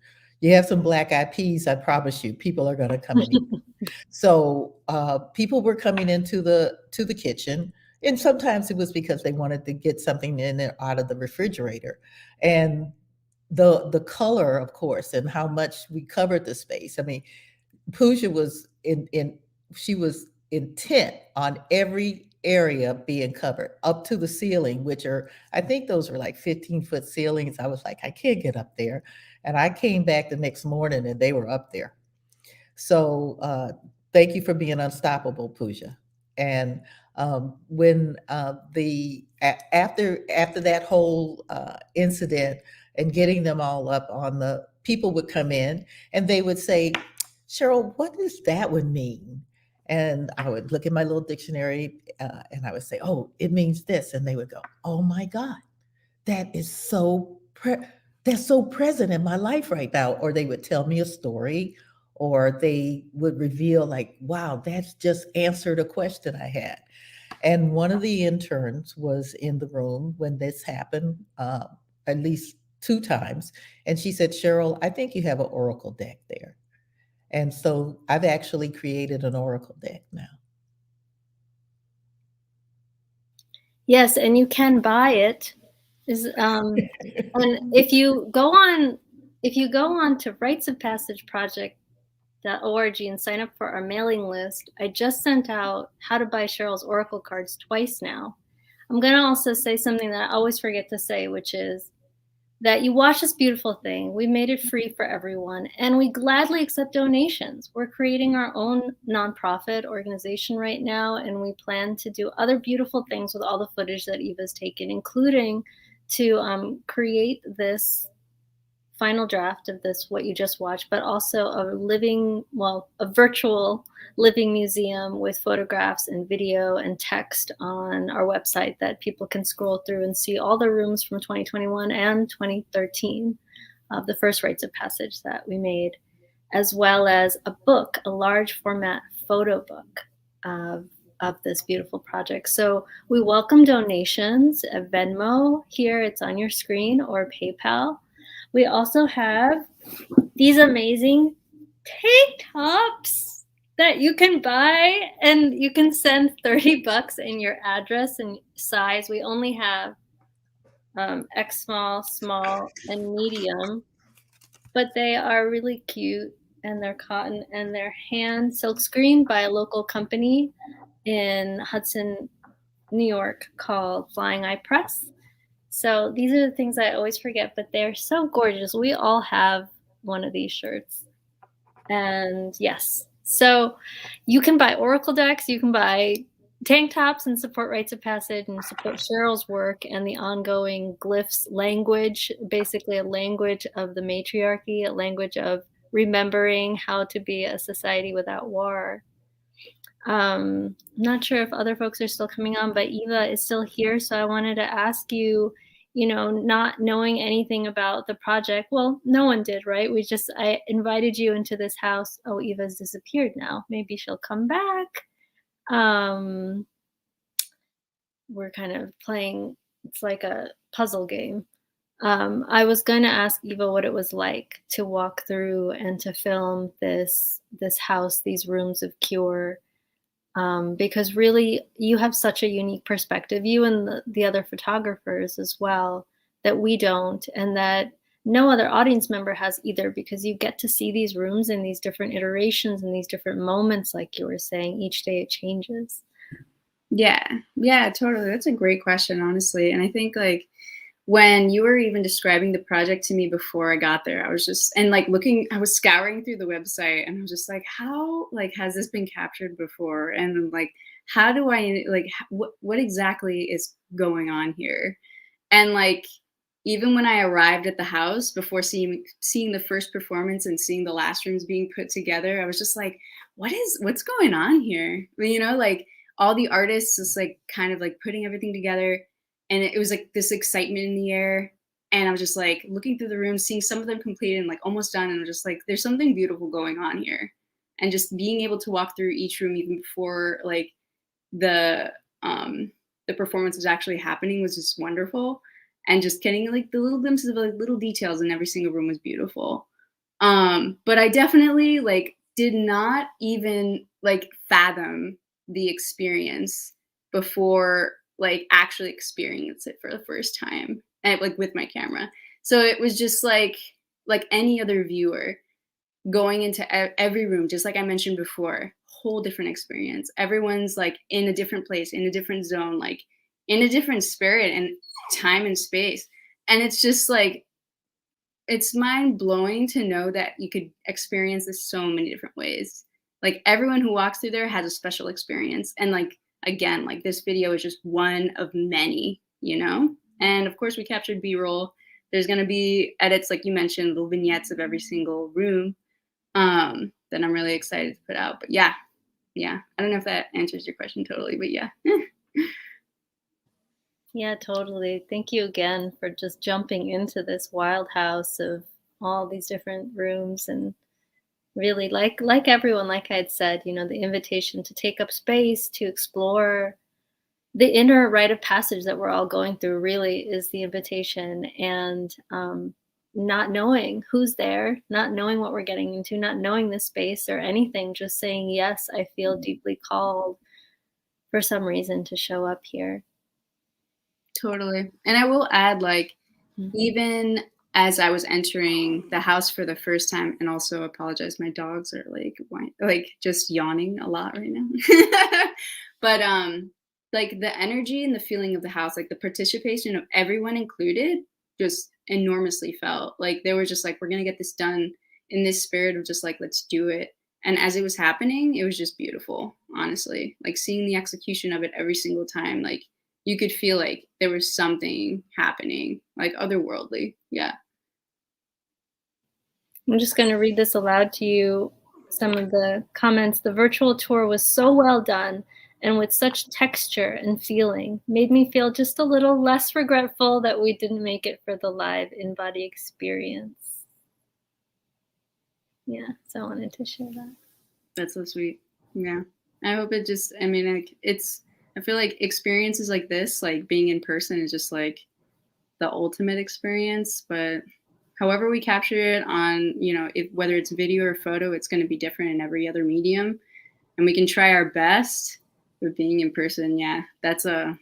You have some black eyed peas, I promise you, people are going to come and eat. So people were coming into the kitchen, and sometimes it was because they wanted to get something in and out of the refrigerator. And the color, of course, and how much we covered the space. I mean, Pooja was she was intent on every area being covered up to the ceiling, which I think those were like 15-foot ceilings. I was like, I can't get up there. And I came back the next morning and they were up there. So thank you for being unstoppable, Pooja. And when after that whole incident and getting them all up on the, people would come in and they would say, Cheryl, what does that one mean? And I would look at my little dictionary and I would say, oh, it means this. And they would go, oh my God, that is that's so present in my life right now. Or they would tell me a story, or they would reveal like, wow, that's just answered a question I had. And one of the interns was in the room when this happened, at least 2 times. And she said, Cheryl, I think you have an oracle deck there. And so I've actually created an oracle deck now. Yes, and you can buy it. And if you go on to rightsofpassageproject.org and sign up for our mailing list, I just sent out how to buy Cheryl's oracle cards twice now. I'm going to also say something that I always forget to say, which is that you watch this beautiful thing. We made it free for everyone, and we gladly accept donations. We're creating our own nonprofit organization right now, and we plan to do other beautiful things with all the footage that Eva's taken, including to create this final draft of this, what you just watched, but also a virtual living museum with photographs and video and text on our website that people can scroll through and see all the rooms from 2021 and 2013 of the first Rites of Passage that we made, as well as a book, a large format photo book of this beautiful project. So we welcome donations, a Venmo here, it's on your screen, or PayPal. We also have these amazing tank tops that you can buy, and you can send $30 in your address and size. We only have X small, small, and medium, but they are really cute, and they're cotton, and they're hand silk screened by a local company in Hudson, New York called Flying Eye Press. So these are the things I always forget, but they're so gorgeous. We all have one of these shirts. And yes, so you can buy oracle decks, you can buy tank tops and support Rites of Passage and support Cheryl's work and the ongoing glyphs language, basically a language of the matriarchy, a language of remembering how to be a society without war. I'm not sure if other folks are still coming on, but Eva is still here. So I wanted to ask you, not knowing anything about the project. Well, no one did, right? I invited you into this house. Oh, Eva's disappeared now. Maybe she'll come back. We're kind of playing, it's like a puzzle game. I was going to ask Eva what it was like to walk through and to film this house, these rooms of cure. Because really you have such a unique perspective, you and the other photographers as well, that we don't, and that no other audience member has either, because you get to see these rooms in these different iterations and these different moments, like you were saying, each day it changes. Yeah, totally. That's a great question, honestly. And I think like when you were even describing the project to me before I got there, I was just, and like I was scouring through the website and I was just like, how, like, has this been captured before? And like, how do I, like, what exactly is going on here? And like, even when I arrived at the house before seeing the first performance and seeing the last rooms being put together, I was just like, what's going on here? Like all the artists just like kind of like putting everything together. and it was like this excitement in the air. And I was just like looking through the room, seeing some of them completed and like almost done. And I'm just like, there's something beautiful going on here. And just being able to walk through each room even before like the performance was actually happening was just wonderful. And just getting like the little glimpses of like little details in every single room was beautiful. But I definitely like did not even like fathom the experience before like actually experiencing it for the first time, and like with my camera. So it was just like any other viewer going into every room, just like I mentioned before, whole different experience. Everyone's like in a different place, in a different zone, like in a different spirit and time and space. And it's just like, it's mind blowing to know that you could experience this so many different ways. Like everyone who walks through there has a special experience. And like, again, like this video is just one of many, you know? And of course we captured B-roll. There's gonna be edits, like you mentioned, little vignettes of every single room that I'm really excited to put out. But yeah. I don't know if that answers your question totally, but yeah. Yeah, totally. Thank you again for just jumping into this wild house of all these different rooms, and really like everyone, like I had said, you know, the invitation to take up space, to explore the inner rite of passage that we're all going through really is the invitation. And not knowing who's there, not knowing what we're getting into, not knowing the space or anything, just saying, yes, I feel deeply called for some reason to show up here. Totally. And I will add, like, even as I was entering the house for the first time, and also apologize, my dogs are like just yawning a lot right now. But like the energy and the feeling of the house, like the participation of everyone included, just enormously felt. Like they were just like, we're gonna get this done in this spirit of just like, let's do it. And as it was happening, it was just beautiful, honestly. Like seeing the execution of it every single time, like you could feel like there was something happening, like otherworldly. Yeah. I'm just going to read this aloud to you. Some of the comments. The virtual tour was so well done and with such texture and feeling, made me feel just a little less regretful that we didn't make it for the live in-body experience. Yeah, so I wanted to share that. That's so sweet. Yeah. I hope it just, I mean, like I feel like experiences like this, like being in person is just like the ultimate experience. But however we capture it on, you know, whether it's video or photo, it's going to be different in every other medium. And we can try our best, but being in person, yeah, that's a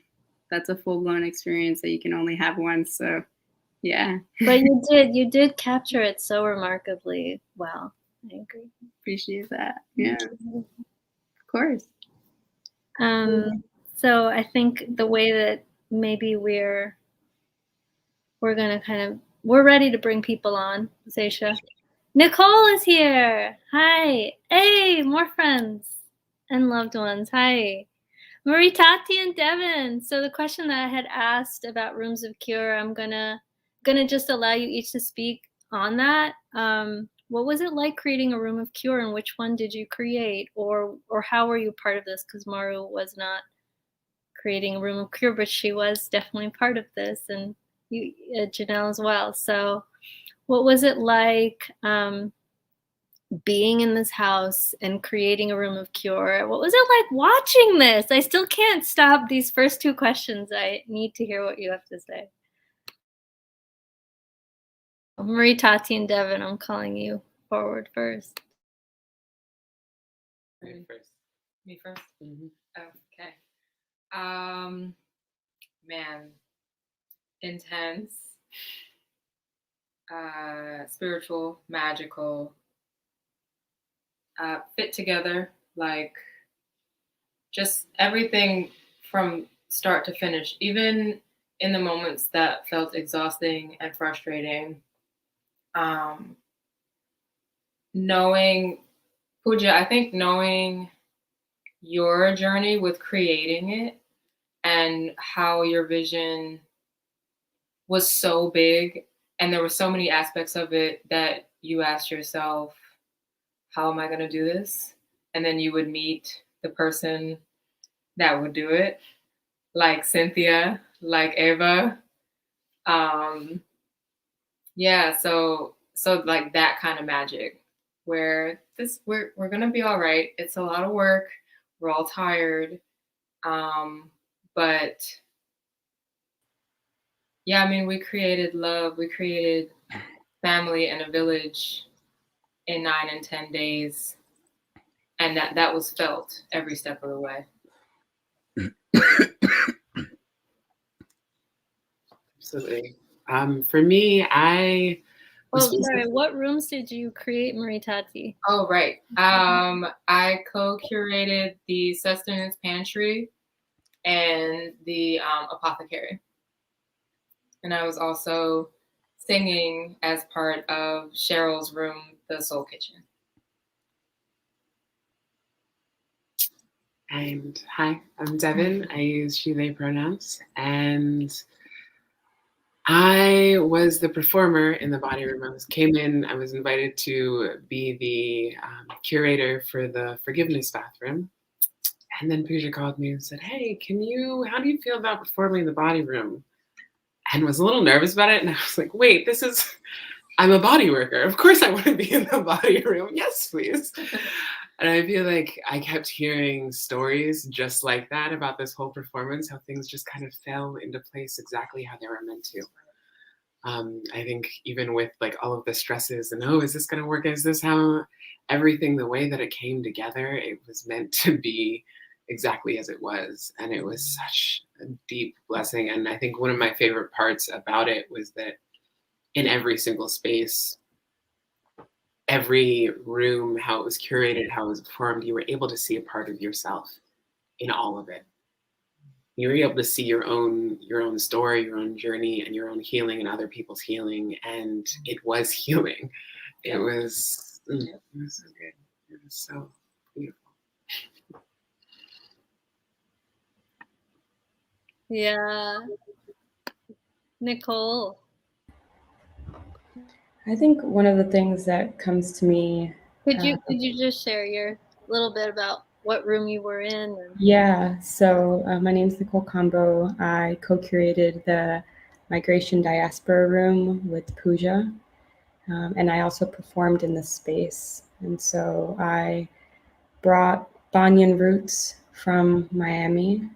full-blown experience that you can only have once. So yeah. But you did capture it so remarkably well. I agree. Appreciate that. Yeah. Of course. So I think the way that maybe we're gonna we're ready to bring people on, Zaisha. Nicole is here. Hi. Hey, more friends and loved ones. Hi. Marie Tati and Devin. So the question that I had asked about rooms of cure, I'm gonna just allow you each to speak on that. What was it like creating a room of cure, and which one did you create, or how were you part of this? Because Maru was not creating a room of cure, but she was definitely part of this, and you, Janelle as well. So what was it like being in this house and creating a room of cure? What was it like watching this? I still can't stop these first two questions. I need to hear what you have to say. Marie, Tati, and Devin, I'm calling you forward first. Me first? Mm-hmm. Okay. Man, intense, spiritual, magical, fit together, like just everything from start to finish, even in the moments that felt exhausting and frustrating. Knowing, Pooja, I think knowing your journey with creating it and how your vision was so big and there were so many aspects of it that you asked yourself, how am I going to do this? And then you would meet the person that would do it, like Cynthia, like Eva. Yeah, so like that kind of magic where we're gonna be all right. It's a lot of work. We're all tired. But yeah, I mean, we created love, we created family and a village in 9 and 10 days. And that was felt every step of the way. Absolutely. For me, sorry, what rooms did you create, Marie Tati? Oh, right. I co-curated the sustenance pantry and the apothecary. And I was also singing as part of Cheryl's room, the Soul Kitchen. – And hi, I'm Devin. I use she, they pronouns. And I was the performer in the body room. I was invited to be the curator for the forgiveness bathroom. And then Pooja called me and said, hey, how do you feel about performing in the body room? And was a little nervous about it. And I was like, wait, I'm a body worker. Of course I want to be in the body room. Yes, please. And I feel like I kept hearing stories just like that about this whole performance, how things just kind of fell into place exactly how they were meant to. I think even with like all of the stresses and, is this going to work? Is this how everything, the way that it came together, it was meant to be exactly as it was. And it was such a deep blessing. And I think one of my favorite parts about it was that in every single space, every room, how it was curated, how it was performed, you were able to see a part of yourself in all of it. You were able to see your own story, your own journey, and your own healing and other people's healing. And it was healing. It was so good. It was so beautiful. Yeah. Nicole. I think one of the things that comes to me. Could you just share your little bit about what room you were in? Yeah, so my name's Nicole Combo. I co-curated the Migration Diaspora room with Pooja, and I also performed in the space. And so I brought Banyan roots from Miami,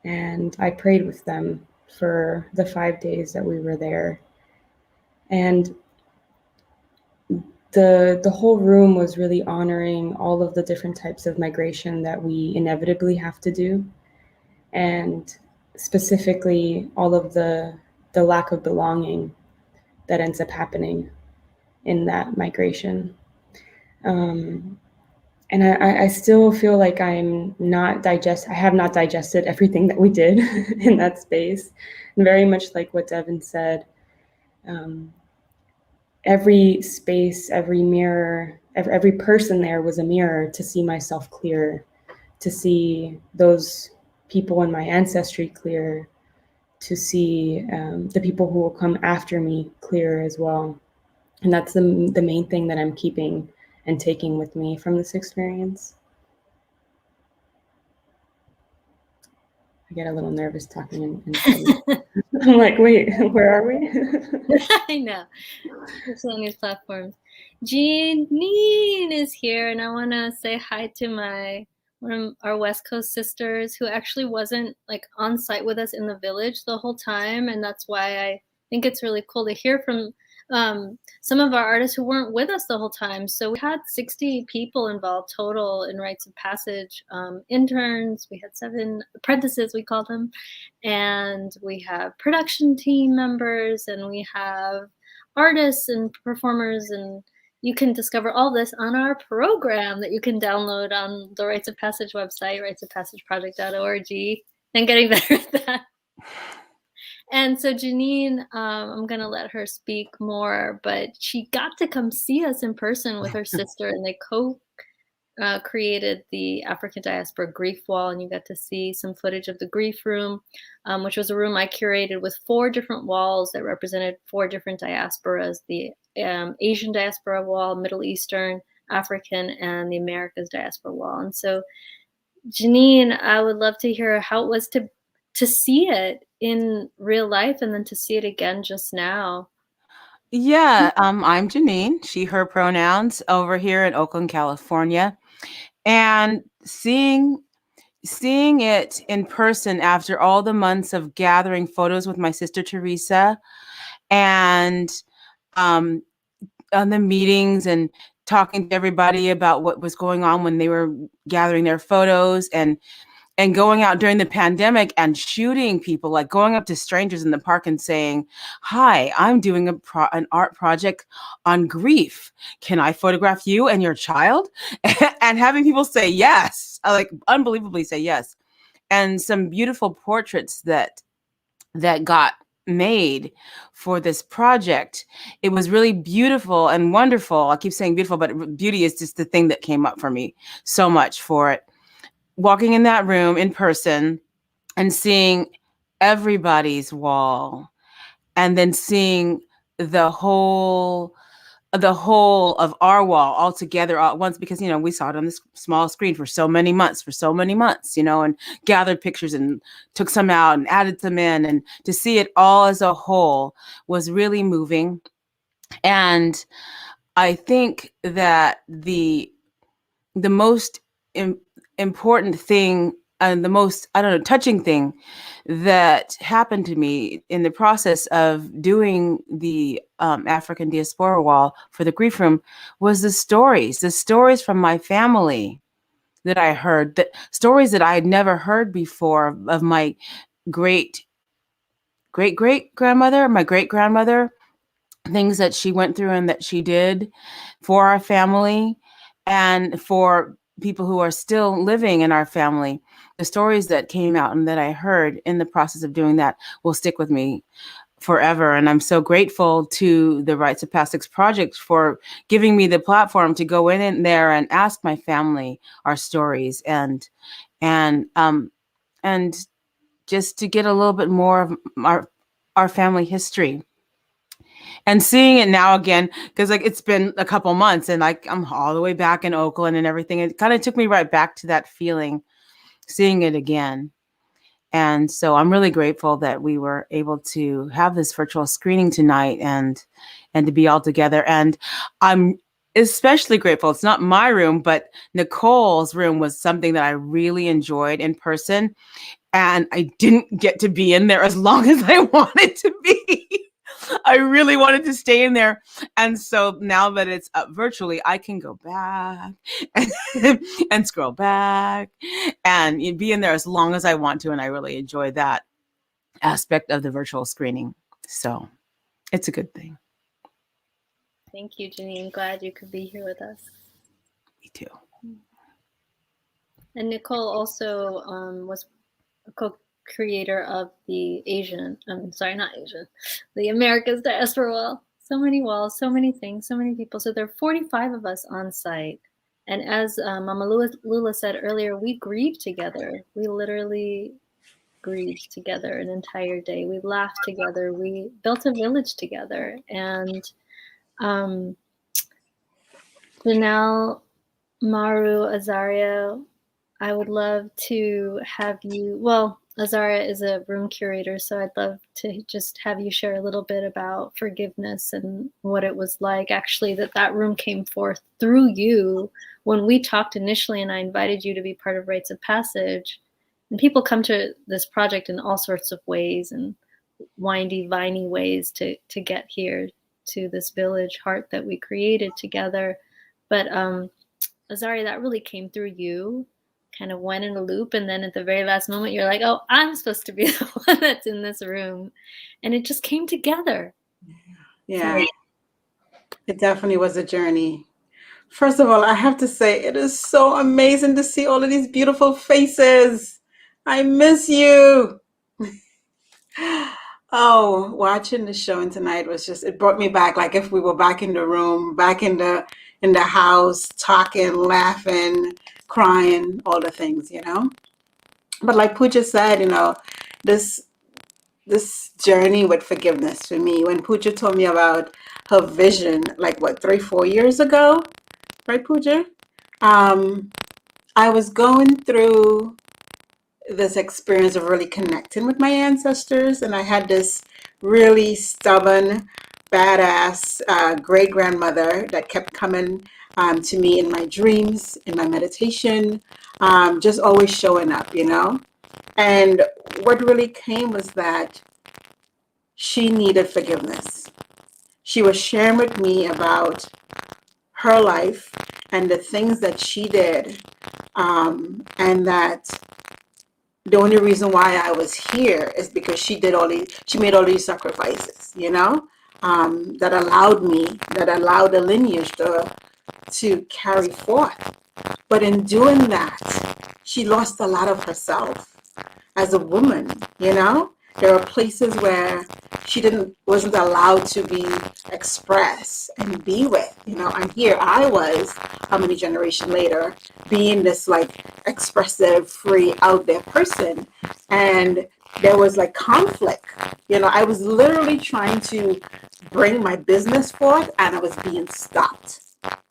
and I prayed with them for the 5 days that we were there. And the whole room was really honoring all of the different types of migration that we inevitably have to do, and specifically all of the lack of belonging that ends up happening in that migration. And I still feel like I have not digested everything that we did in that space. And very much like what Devin said, every space, every mirror, every person there was a mirror to see myself clear, to see those people in my ancestry clear, to see the people who will come after me clear as well. And that's the main thing that I'm keeping and taking with me from this experience. I get a little nervous talking in I'm like, wait, where are we? I know, especially on these platforms. Jeanine is here, and I want to say hi to one of our West Coast sisters who actually wasn't like on site with us in the village the whole time, and that's why I think it's really cool to hear from some of our artists who weren't with us the whole time. So we had 60 people involved total in Rites of Passage, interns. We had 7 apprentices, we call them, and we have production team members, and we have artists and performers, and you can discover all this on our program that you can download on the Rites of Passage website, ritesofpassageproject.org. And getting better at that. And so Jeanine, I'm going to let her speak more, but she got to come see us in person with her sister, and they created the African Diaspora Grief Wall, and you got to see some footage of the grief room, which was a room I curated with 4 different walls that represented 4 different diasporas: the Asian diaspora wall, Middle Eastern, African, and the Americas diaspora wall. And so Jeanine, I would love to hear how it was to see it in real life and then to see it again just now. Yeah, I'm Janine, she, her pronouns, over here in Oakland, California. And seeing it in person after all the months of gathering photos with my sister Teresa and on the meetings and talking to everybody about what was going on when they were gathering their photos and going out during the pandemic and shooting people, like going up to strangers in the park and saying, "Hi, I'm doing an art project on grief. Can I photograph you and your child?" And having people say yes, like unbelievably say yes. And some beautiful portraits that got made for this project. It was really beautiful and wonderful. I keep saying beautiful, but beauty is just the thing that came up for me so much for it. Walking in that room in person and seeing everybody's wall and then seeing the whole of our wall all together all at once, because, you know, we saw it on this small screen for so many months, you know, and gathered pictures and took some out and added them in, and to see it all as a whole was really moving. And I think that the most important thing and the most, I don't know, touching thing that happened to me in the process of doing the African Diaspora Wall for the Grief Room was the stories from my family that I heard, that stories that I had never heard before of my great grandmother, my great grandmother, things that she went through and that she did for our family and for people who are still living in our family. The stories that came out and that I heard in the process of doing that will stick with me forever. And I'm so grateful to the Rites of Passage Project for giving me the platform to go in there and ask my family our stories and just to get a little bit more of our family history. And seeing it now again, because like it's been a couple months and like I'm all the way back in Oakland and everything. It kind of took me right back to that feeling, seeing it again. And so I'm really grateful that we were able to have this virtual screening tonight and to be all together. And I'm especially grateful. It's not my room, but Nicole's room was something that I really enjoyed in person. And I didn't get to be in there as long as I wanted to be. I really wanted to stay in there. And so now that it's up virtually, I can go back and scroll back and be in there as long as I want to. And I really enjoy that aspect of the virtual screening. So it's a good thing. Thank you, Janine. Glad you could be here with us. Me too. And Nicole also was a co-creator of the the America's Diaspora Wall. So many walls, so many things, so many people. So there are 45 of us on site. And as Mama Lula said earlier, we grieved together. We literally grieved together an entire day. We laughed together. We built a village together. And Janelle, Maru, Azaria, I would love to have you, well, Azaria is a room curator, so I'd love to just have you share a little bit about forgiveness and what it was like. Actually, that room came forth through you when we talked initially, and I invited you to be part of Rites of Passage. And people come to this project in all sorts of ways and windy, viney ways to get here to this village heart that we created together. But Azaria, that really came through you. Kind of went in a loop, and then at the very last moment you're like, oh, I'm supposed to be the one that's in this room, and it just came together. Yeah, it definitely was a journey. First of all, I have to say it is so amazing to see all of these beautiful faces. I miss you. Oh, watching the showing tonight was just, it brought me back like if we were back in the room, back in the house, talking, laughing, crying, all the things, you know. But like Pooja said, you know, this journey with forgiveness for me, when Pooja told me about her vision, like what, 3-4 years ago, right, Pooja? I was going through this experience of really connecting with my ancestors, and I had this really stubborn, badass great grandmother that kept coming to me in my dreams, in my meditation, just always showing up, you know. And what really came was that she needed forgiveness. She was sharing with me about her life and the things that she did, and that the only reason why I was here is because she made all these sacrifices, you know, that allowed the lineage to carry forth. But in doing that, she lost a lot of herself as a woman, you know. There are places where she wasn't allowed to be expressed and be with, you know. And here I was, how many generations later, being this like expressive, free, out there person, and there was like conflict. You know, I was literally trying to bring my business forth, and I was being stopped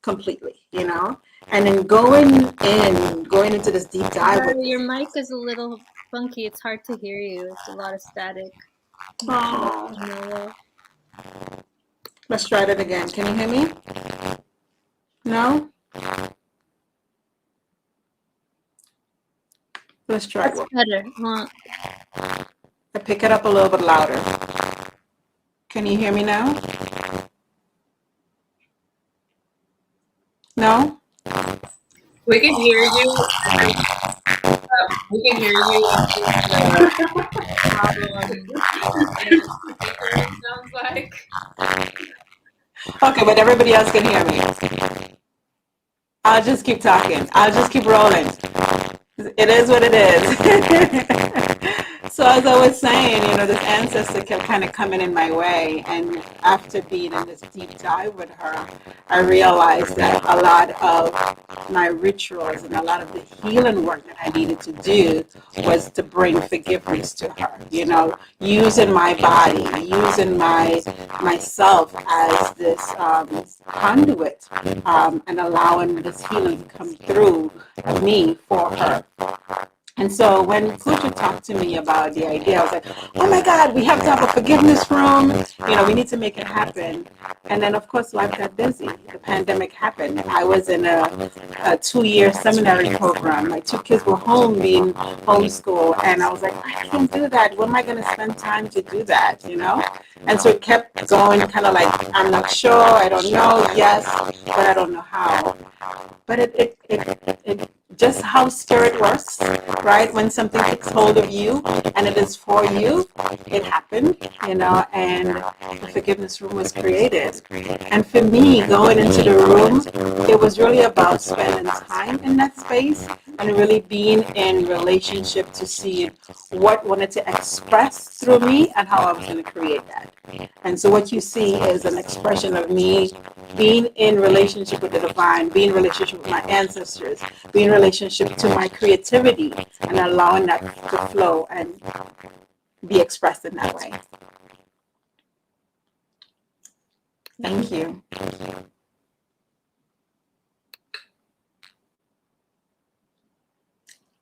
completely, you know. And then going into this deep dive. Sorry, your mic is a little funky. It's hard to hear you. It's a lot of static. Oh. Let's try that again. Can you hear me? No? Let's try it. That's better. I pick it up a little bit louder. Can you hear me now? No? We can hear you. We can hear you. It sounds like. Okay, but everybody else can hear me. I'll just keep talking. I'll just keep rolling. It is what it is. So as I was saying, you know, this ancestor kept kind of coming in my way, and after being in this deep dive with her, I realized that a lot of my rituals and a lot of the healing work that I needed to do was to bring forgiveness to her, you know, using my body, using myself as this conduit, and allowing this healing to come through me for her. And so when Pooja talked to me about the idea, I was like, oh my God, we have to have a forgiveness room. You know, we need to make it happen. And then, of course, life got busy. The pandemic happened. I was in a 2-year seminary program. My 2 kids were home being homeschooled. And I was like, I can't do that. When am I going to spend time to do that, you know? And so it kept going, kind of like, I'm not sure, I don't know, yes, but I don't know how. But it just how spirit works, right? When something takes hold of you and it is for you, it happened, you know, and the forgiveness room was created. And for me, going into the room, it was really about spending time in that space and really being in relationship to see what wanted to express through me and how I was going to create that. And so what you see is an expression of me being in relationship with the divine, being in relationship with my ancestors, being in relationship to my creativity, and allowing that to flow and be expressed in that way. Thank you.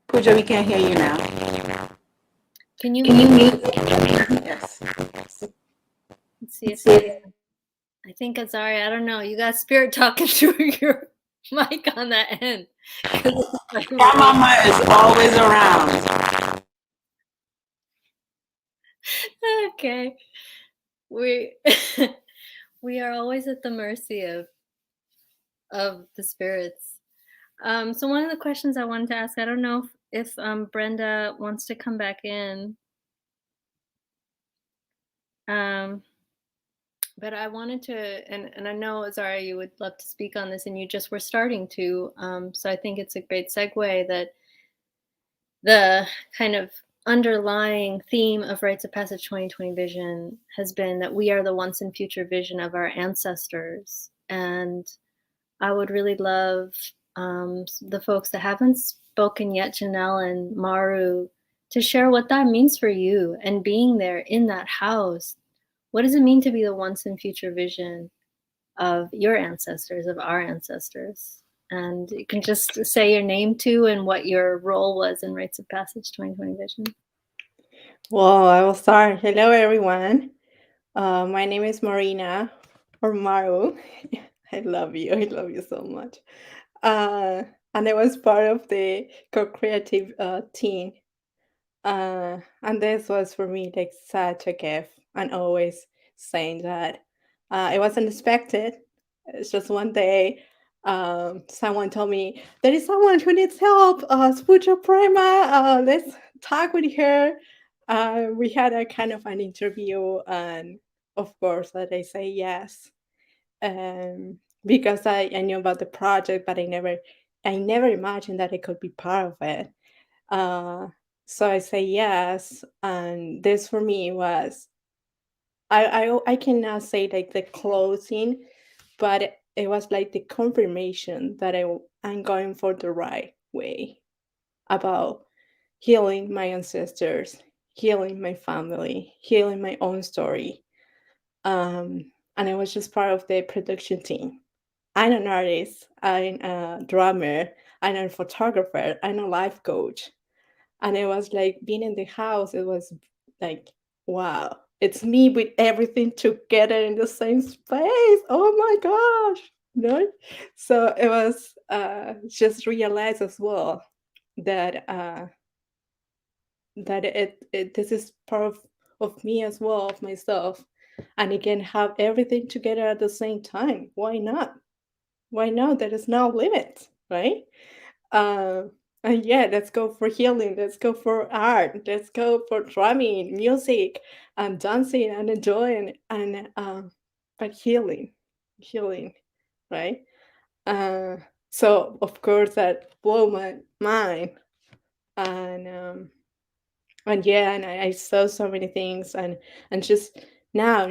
Pooja, we can't hear you now. Can you mute? Yes. Let's see if I think Azaria, I don't know. You got spirit talking through your mic on that end. My mama is always around. Okay. We are always at the mercy of the spirits. So one of the questions I wanted to ask, I don't know if Brenda wants to come back in. But I wanted to, and I know, Azaria, you would love to speak on this, and you just were starting to. So I think it's a great segue that the kind of underlying theme of Rites of Passage 2020 vision has been that we are the once and future vision of our ancestors. And I would really love the folks that haven't spoken yet, Janelle and Maru, to share what that means for you and being there in that house. What does it mean to be the once and future vision of your ancestors, of our ancestors? And you can just say your name too and what your role was in Rites of Passage 2020 Vision. Well, I will start. Hello, everyone. My name is Marina, or Maru. I love you. I love you so much. And I was part of the co-creative team. And this was for me like such a gift. And always saying that it wasn't expected. It's just one day someone told me there is someone who needs help. Spucha Prima, let's talk with her. We had a kind of an interview, and of course, that I say yes, because I knew about the project, but I never imagined that I could be part of it. So I say yes, and this for me was I cannot say like the closing, but it was like the confirmation that I'm going for the right way about healing my ancestors, healing my family, healing my own story. And I was just part of the production team. I'm an artist, I'm a drummer, I'm a photographer, I'm a life coach. And it was like being in the house, it was like, wow, it's me with everything together in the same space. Oh my gosh. No? So it was just realized as well that this is part of me as well, of myself. And it can have everything together at the same time. Why not? Why not? There is no limit, right? And yeah, let's go for healing. Let's go for art. Let's go for drumming, music, and dancing and enjoying, and but healing, right? Uh, so of course that blew my mind, and yeah, and I saw so many things, and just now,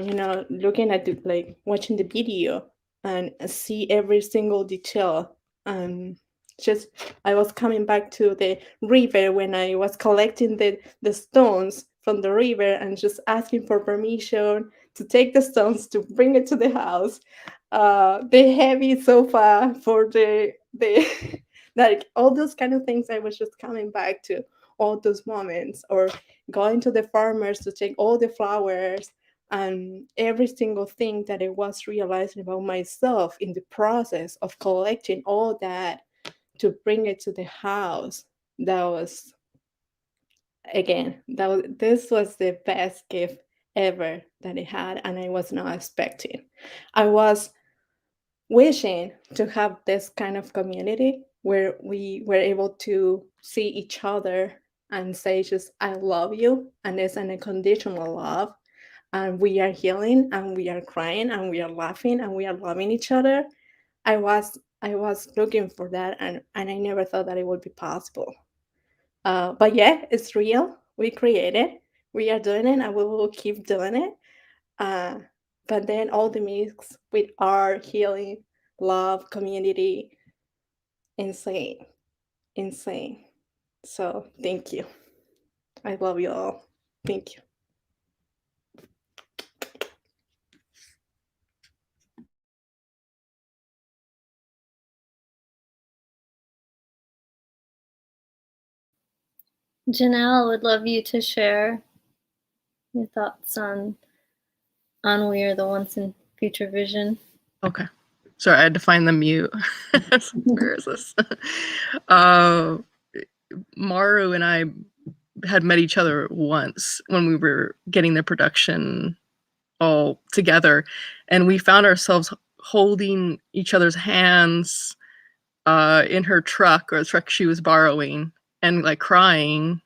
looking at like watching the video and see every single detail, and just I was coming back to the river when I was collecting the stones from the river and just asking for permission to take the stones to bring it to the house. The heavy sofa for the like all those kind of things. I was just coming back to all those moments, or going to the farmers to take all the flowers, and every single thing that I was realizing about myself in the process of collecting all that to bring it to the house. That was, again, this was the best gift ever that I had, and I was not expecting. I was wishing to have this kind of community where we were able to see each other and say just I love you, and it's an unconditional love, and we are healing, and we are crying, and we are laughing, and we are loving each other. I was looking for that, and I never thought that it would be possible. But yeah, it's real. We create it, we are doing it, and we will keep doing it. But then all the mix with art, healing, love, community, insane. So thank you. I love you all. Thank you. Janelle, would love you to share your thoughts on We Are the Once and Future Vision. Okay. Sorry, I had to find the mute. Where is this? Maru and I had met each other once when we were getting the production all together, and we found ourselves holding each other's hands in her truck, or the truck she was borrowing, and like crying.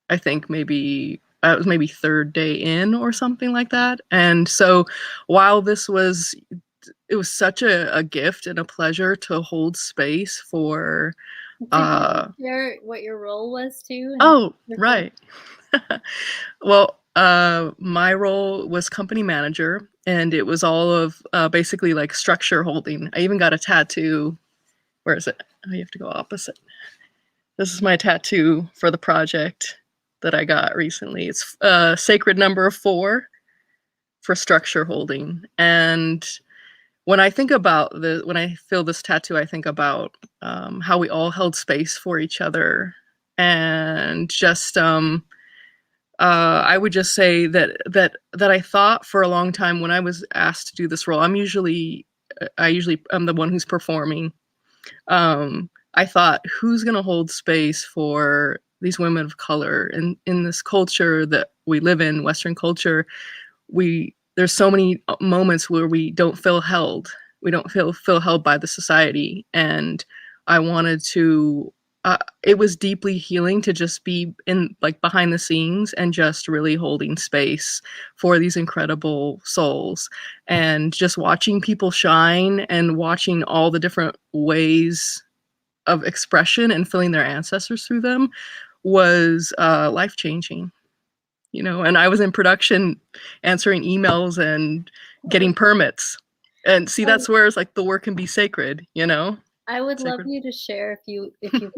I think maybe it was maybe third day in or something like that. And so while it was such a gift and a pleasure to hold space for Did you share what your role was too? Oh, right. Well, my role was company manager, and it was all of basically like structure holding. I even got a tattoo. Where is it? Oh, you have to go opposite. This is my tattoo for the project that I got recently. It's sacred number 4 for structure holding. And when I think about when I feel this tattoo, I think about how we all held space for each other, and just I would just say that I thought for a long time when I was asked to do this role, I'm the one who's performing. I thought, who's going to hold space for these women of color in this culture that we live in, Western culture? There's so many moments where we don't feel held. We don't feel held by the society, and I wanted to. It was deeply healing to just be in behind the scenes and just really holding space for these incredible souls, and just watching people shine and watching all the different ways of expression and feeling their ancestors through them was life-changing. And I was in production answering emails and getting permits. And see, that's where it's the work can be sacred, I would love Sacred. you to share if you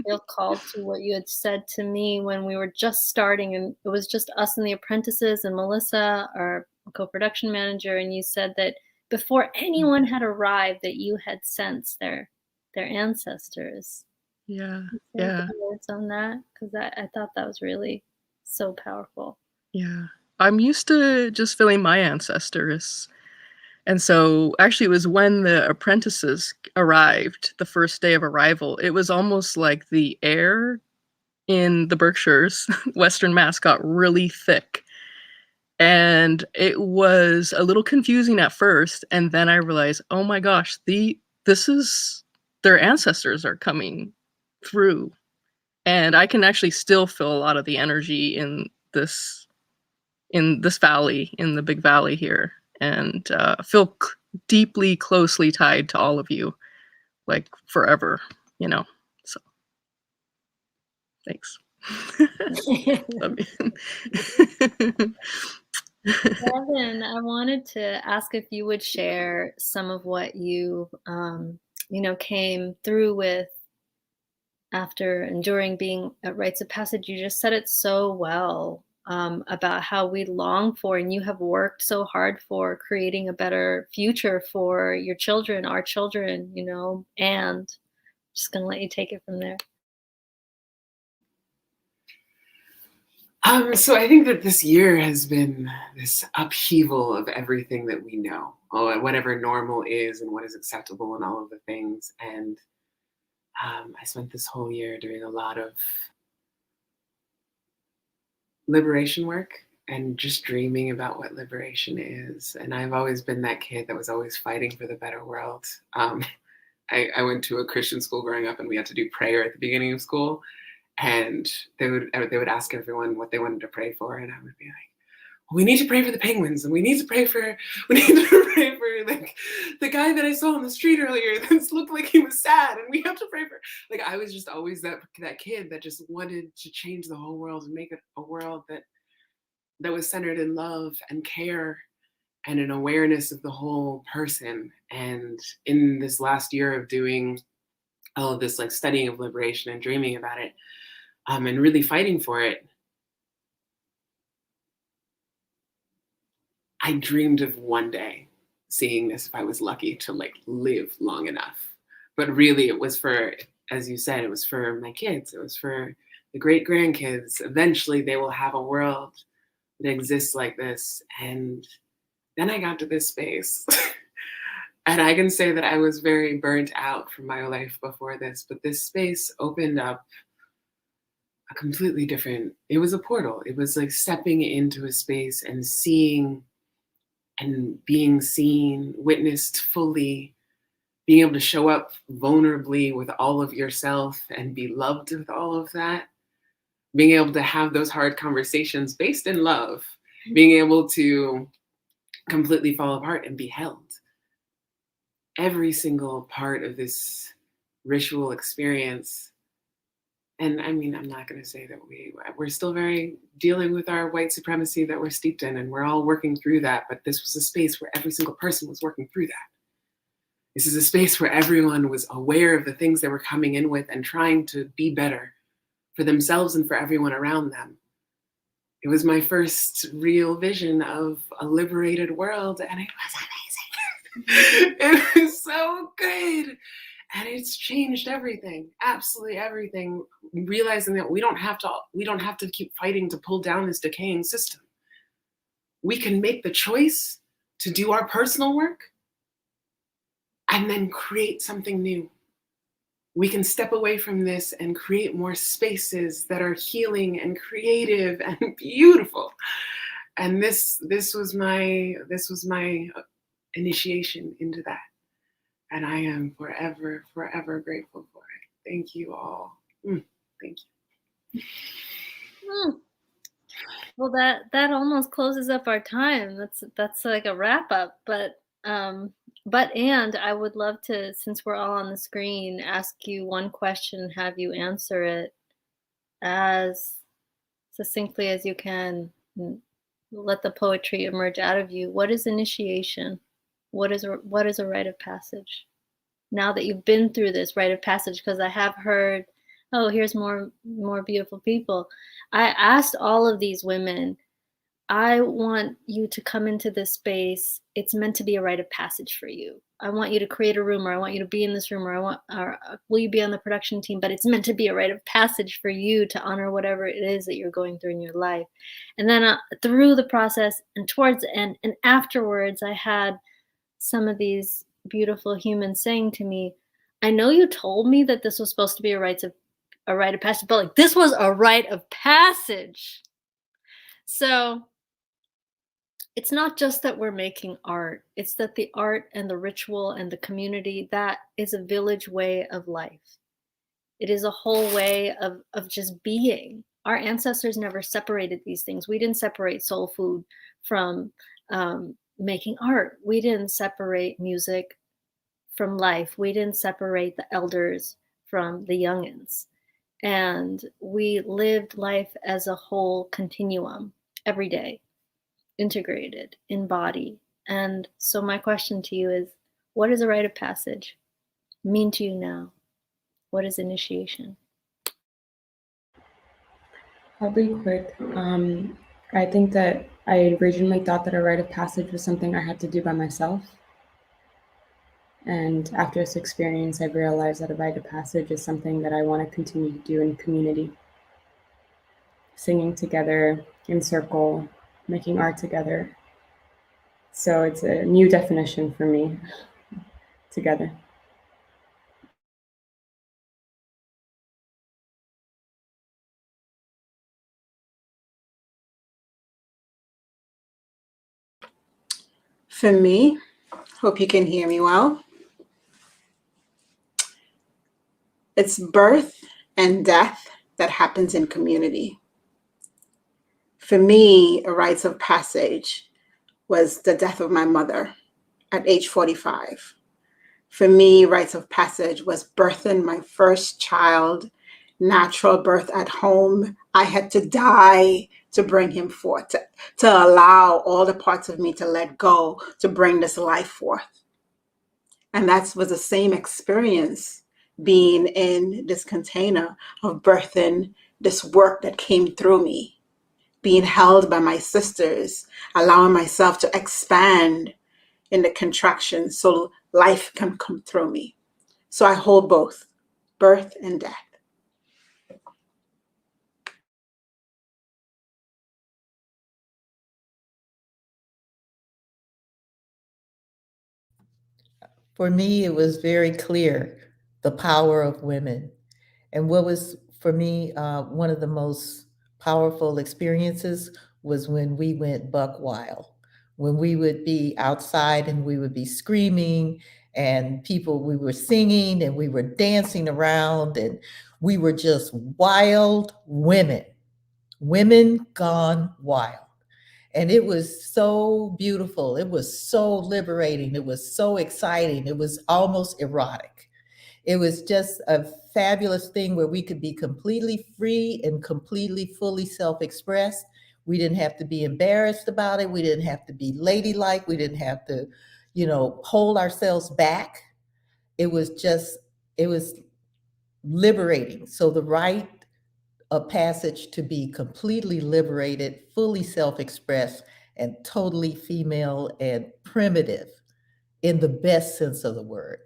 feel called to what you had said to me when we were just starting, and it was just us and the apprentices and Melissa, our co-production manager, and you said that before anyone had arrived that you had sensed their ancestors. Yeah. Can you say Yeah. some words on that? Because I thought that was really so powerful. Yeah. I'm used to just feeling my ancestors. And so actually it was when the apprentices arrived, the first day of arrival, it was almost like the air in the Berkshires, Western Mass, got really thick. And it was a little confusing at first. And then I realized, oh my gosh, their ancestors are coming through. And I can actually still feel a lot of the energy in this valley, in the big valley here, and feel deeply, closely tied to all of you, forever, so thanks. Love you. Evan, I wanted to ask if you would share some of what you came through with after and during being at Rites of Passage. You just said it so well about how we long for, and you have worked so hard for, creating a better future for your children, our children, and I'm just going to let you take it from there. So I think that this year has been this upheaval of everything that we know, whatever normal is and what is acceptable and all of the things. And I spent this whole year doing a lot of liberation work and just dreaming about what liberation is. And I've always been that kid that was always fighting for the better world. I went to a Christian school growing up, and we had to do prayer at the beginning of school. And they would ask everyone what they wanted to pray for, and I would be like, we need to pray for the penguins, and we need to pray for like the guy that I saw on the street earlier that looked like he was sad, and we have to pray for. I was just always that kid that just wanted to change the whole world and make it a world that was centered in love and care and an awareness of the whole person. And in this last year of doing all of this studying of liberation and dreaming about it, and really fighting for it, I dreamed of one day seeing this if I was lucky to live long enough. But really it was for, as you said, it was for my kids. It was for the great grandkids. Eventually they will have a world that exists like this. And then I got to this space. And I can say that I was very burnt out from my life before this, but this space opened up a completely different, it was a portal. It was like stepping into a space and seeing and being seen, witnessed fully, being able to show up vulnerably with all of yourself and be loved with all of that, being able to have those hard conversations based in love, being able to completely fall apart and be held. Every single part of this ritual experience. And I mean, I'm not going to say that we're still very dealing with our white supremacy that we're steeped in, and we're all working through that. But this was a space where every single person was working through that. This is a space where everyone was aware of the things they were coming in with and trying to be better for themselves and for everyone around them. It was my first real vision of a liberated world, and it was It was so good. And it's changed everything, absolutely everything. Realizing that we don't have to keep fighting to pull down this decaying system. We can make the choice to do our personal work and then create something new. We can step away from this and create more spaces that are healing and creative and beautiful. And this was my initiation into that. And I am forever, forever grateful for it. Thank you all. Thank you. Well, that almost closes up our time. That's like a wrap up. But and I would love to, since we're all on the screen, ask you one question, have you answer it as succinctly as you can. Let the poetry emerge out of you. What is initiation? What is a rite of passage? Now that you've been through this rite of passage, because I have heard, oh, here's more beautiful people. I asked all of these women, I want you to come into this space. It's meant to be a rite of passage for you. I want you to create a room, or I want you to be in this room, or will you be on the production team? But it's meant to be a rite of passage for you to honor whatever it is that you're going through in your life. And then through the process and towards the end and afterwards, I had some of these beautiful humans saying to me, I know you told me that this was supposed to be a rite of passage, but like this was a rite of passage. So it's not just that we're making art, it's that the art and the ritual and the community, that is a village way of life. It is a whole way of just being. Our ancestors never separated these things. We didn't separate soul food from making art. We didn't separate music from life. We didn't separate the elders from the youngins. And we lived life as a whole continuum every day, integrated in body. And so my question to you is, what does a rite of passage mean to you now? What is initiation? I'll be quick. I think that I originally thought that a rite of passage was something I had to do by myself. And after this experience, I've realized that a rite of passage is something that I want to continue to do in community. Singing together, in circle, making art together. So it's a new definition for me, together. For me, hope you can hear me well. It's birth and death that happens in community. For me, a rite of passage was the death of my mother at age 45. For me, rites of passage was birthing my first child, natural birth at home. I had to die to bring him forth, to allow all the parts of me to let go, to bring this life forth. And that was the same experience being in this container of birthing this work that came through me, being held by my sisters, allowing myself to expand in the contraction so life can come through me. So I hold both, birth and death. For me, it was very clear the power of women. And what was, for me, one of the most powerful experiences was when we went buck wild, when we would be outside and we would be screaming and we were singing and we were dancing around and we were just wild women gone wild. And it was so beautiful. It was so liberating. It was so exciting. It was almost erotic. It was just a fabulous thing where we could be completely free and completely, fully self-expressed. We didn't have to be embarrassed about it. We didn't have to be ladylike. We didn't have to, hold ourselves back. It was liberating. So the rite of passage to be completely liberated, fully self-expressed, and totally female and primitive in the best sense of the word.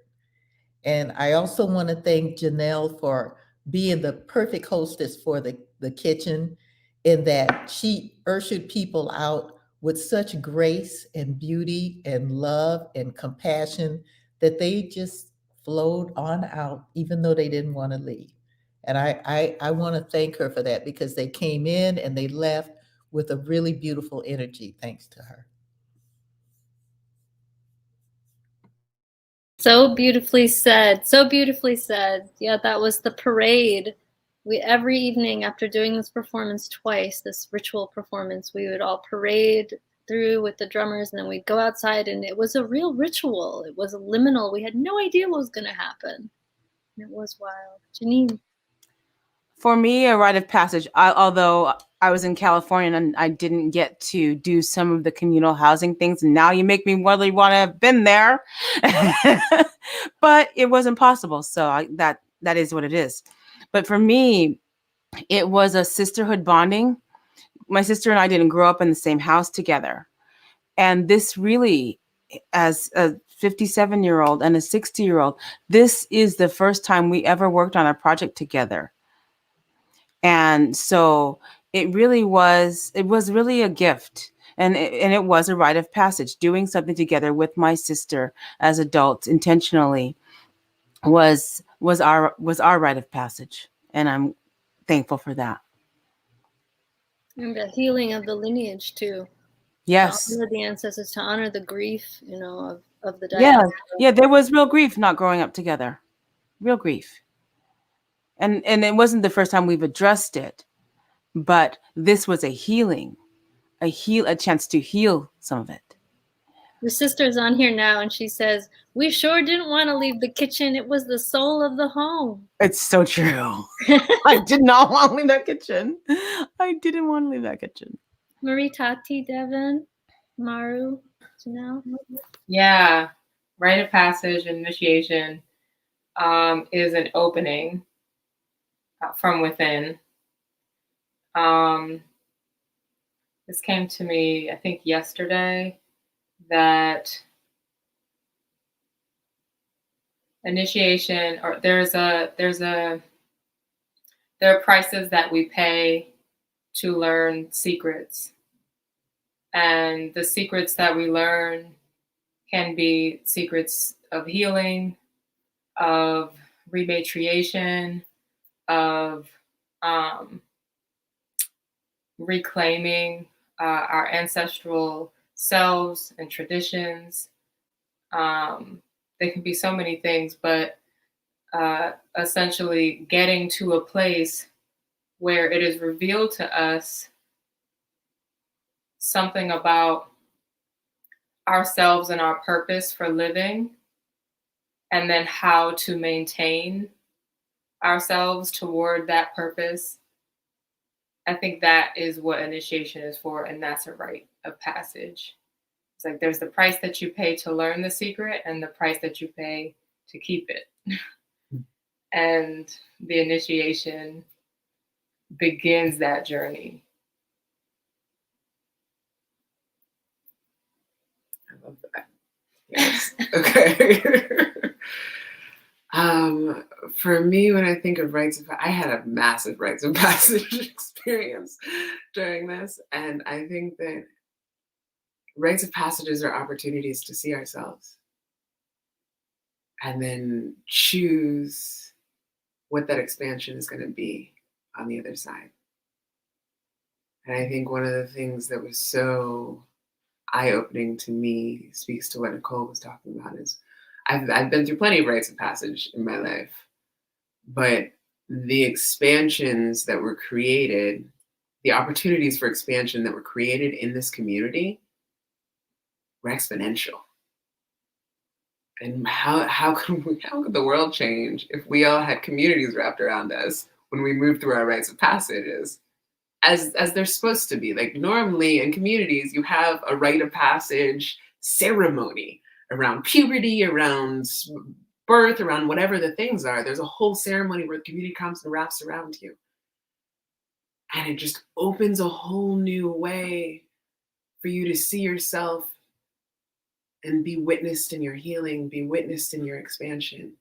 And I also want to thank Janelle for being the perfect hostess for the kitchen, in that she ushered people out with such grace and beauty and love and compassion that they just flowed on out, even though they didn't want to leave. And I want to thank her for that, because they came in and they left with a really beautiful energy, thanks to her. So beautifully said. So beautifully said. Yeah, that was the parade. We every evening after doing this performance twice, this ritual performance, we would all parade through with the drummers, and then we'd go outside, and it was a real ritual. It was a liminal. We had no idea what was going to happen. It was wild. Janine. For me, a rite of passage, although I was in California and I didn't get to do some of the communal housing things, and now you make me really want to have been there, but it wasn't possible. So that is what it is. But for me, it was a sisterhood bonding. My sister and I didn't grow up in the same house together. And this really, as a 57-year-old and a 60-year-old, this is the first time we ever worked on a project together. And so it was really a gift. And it was a rite of passage. Doing something together with my sister as adults intentionally was our rite of passage. And I'm thankful for that. And the healing of the lineage too. Yes. To honor the ancestors, to honor the grief, of the Yeah. diaspora. Yeah, there was real grief not growing up together. Real grief. And it wasn't the first time we've addressed it, but this was a healing, a chance to heal some of it. Your sister's on here now, and she says, "We sure didn't want to leave the kitchen. It was the soul of the home." It's so true. I did not want to leave that kitchen. I didn't want to leave that kitchen. Marie Tati, Devin, Maru, Janelle. Yeah, rite of passage, initiation is an opening from within. This came to me, I think, yesterday, that initiation, or there are prices that we pay to learn secrets. And the secrets that we learn can be secrets of healing, of rematriation, of reclaiming our ancestral selves and traditions. They can be so many things, but essentially getting to a place where it is revealed to us something about ourselves and our purpose for living, and then how to maintain ourselves toward that purpose. I think that is what initiation is for, and that's a rite of passage. It's like there's the price that you pay to learn the secret and the price that you pay to keep it. And the initiation begins that journey. I love that. Yes. Okay. For me, when I think of rites of, I had a massive rites of passage experience during this, and I think that rites of passages are opportunities to see ourselves and then choose what that expansion is going to be on the other side. And I think one of the things that was so eye-opening to me speaks to what Nicole was talking about. Is I've been through plenty of rites of passage in my life, but the expansions that were created, the opportunities for expansion that were created in this community were exponential. And how could the world change if we all had communities wrapped around us when we moved through our rites of passages as they're supposed to be? Like, normally in communities, you have a rite of passage ceremony around puberty, around birth, around whatever the things are. There's a whole ceremony where the community comes and wraps around you. And it just opens a whole new way for you to see yourself and be witnessed in your healing, be witnessed in your expansion.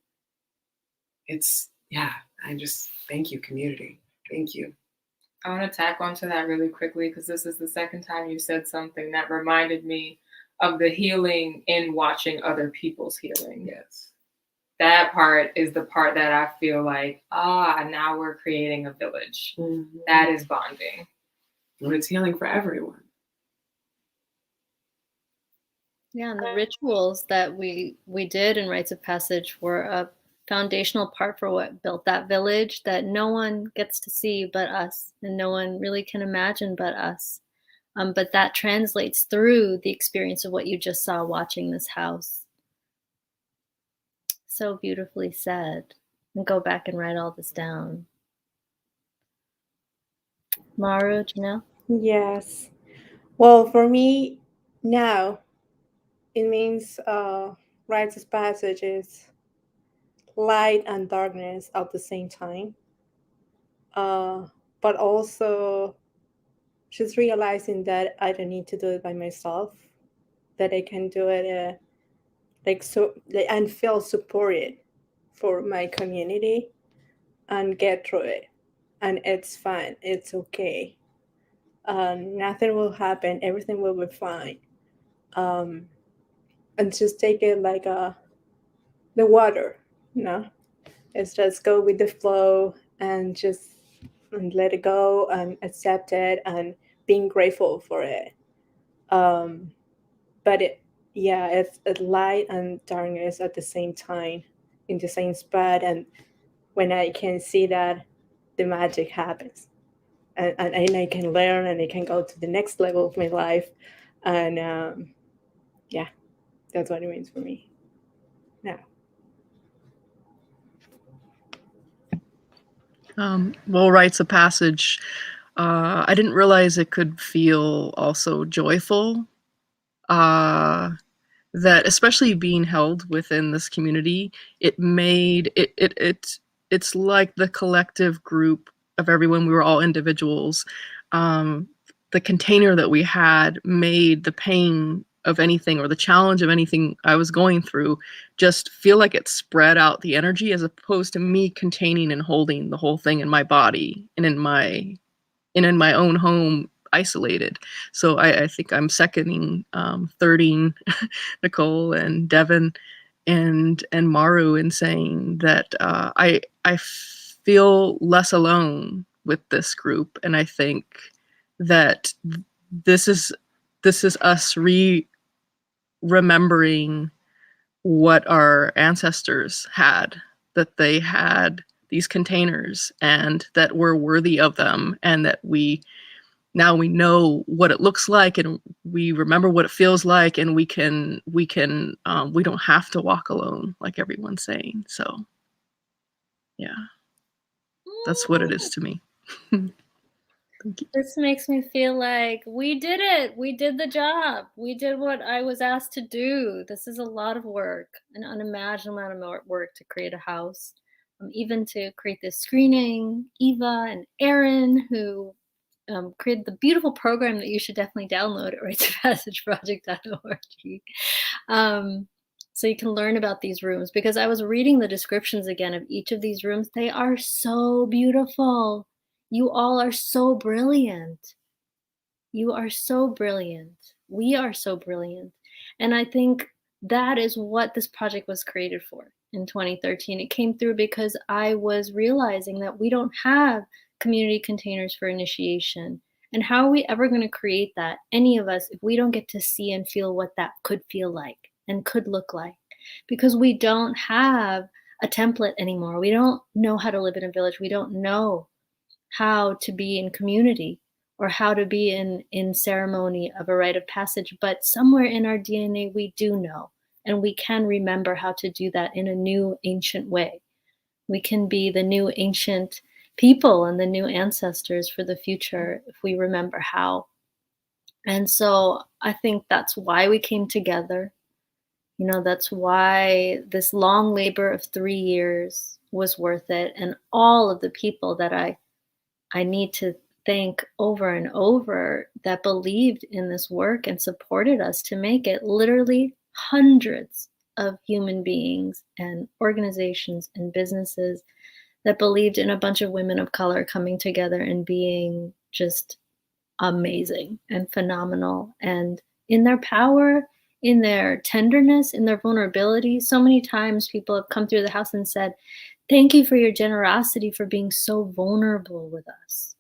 It's, yeah, I just, thank you, community. Thank you. I want to tack onto that really quickly because this is the second time you said something that reminded me of the healing in watching other people's healing. Yes. That part is the part that I feel like, now we're creating a village. Mm-hmm. That is bonding. And it's healing for everyone. Yeah, and the rituals that we did in Rites of Passage were a foundational part for what built that village that no one gets to see but us, and no one really can imagine but us. But that translates through the experience of what you just saw watching this house. So beautifully said. And go back and write all this down. Maru, Janelle? Yes. Well, for me now, it means rites of passage is light and darkness at the same time. But also just realizing that I don't need to do it by myself, that I can do it and feel supported for my community and get through it. And it's fine. It's okay. Nothing will happen. Everything will be fine. And just take it like the water, you know? It's just go with the flow and just let it go and accept it and being grateful for it. But it's light and darkness at the same time in the same spot. And when I can see that, the magic happens. And I can learn and I can go to the next level of my life. And that's what it means for me now. Well, Rites of Passage, I didn't realize it could feel also joyful. That especially being held within this community, it made it's like the collective group of everyone. We were all individuals. The container that we had made the pain of anything or the challenge of anything I was going through just feel like it spread out the energy, as opposed to me containing and holding the whole thing in my body and in my own home, isolated. So I think I'm seconding, thirding Nicole and Devin and Maru in saying that I feel less alone with this group, and I think that this is us remembering what our ancestors had, that they had these containers and that we're worthy of them, and that now we know what it looks like, and we remember what it feels like, and we don't have to walk alone like everyone's saying. So yeah, that's what it is to me. Thank you. This makes me feel like we did it. We did the job. We did what I was asked to do. This is a lot of work, an unimaginable amount of work to create a house. Even to create this screening, Eva and Aaron, who created the beautiful program that you should definitely download at rightsofpassageproject.org. So you can learn about these rooms, because I was reading the descriptions again of each of these rooms. They are so beautiful. You all are so brilliant. You are so brilliant. We are so brilliant. And I think that is what this project was created for in 2013. It came through because I was realizing that we don't have community containers for initiation. And how are we ever going to create that, any of us, if we don't get to see and feel what that could feel like and could look like? Because we don't have a template anymore. We don't know how to live in a village. We don't know how to be in community or how to be in ceremony of a rite of passage. But somewhere in our DNA, we do know, and we can remember how to do that in a new ancient way. We can be the new ancient people and the new ancestors for the future if we remember how. And so I think that's why we came together. You know, that's why this long labor of 3 years was worth it. And all of the people that I need to thank over and over that believed in this work and supported us to make it. Literally hundreds of human beings and organizations and businesses that believed in a bunch of women of color coming together and being just amazing and phenomenal and in their power, in their tenderness, in their vulnerability. So many times people have come through the house and said, "Thank you for your generosity, for being so vulnerable with us."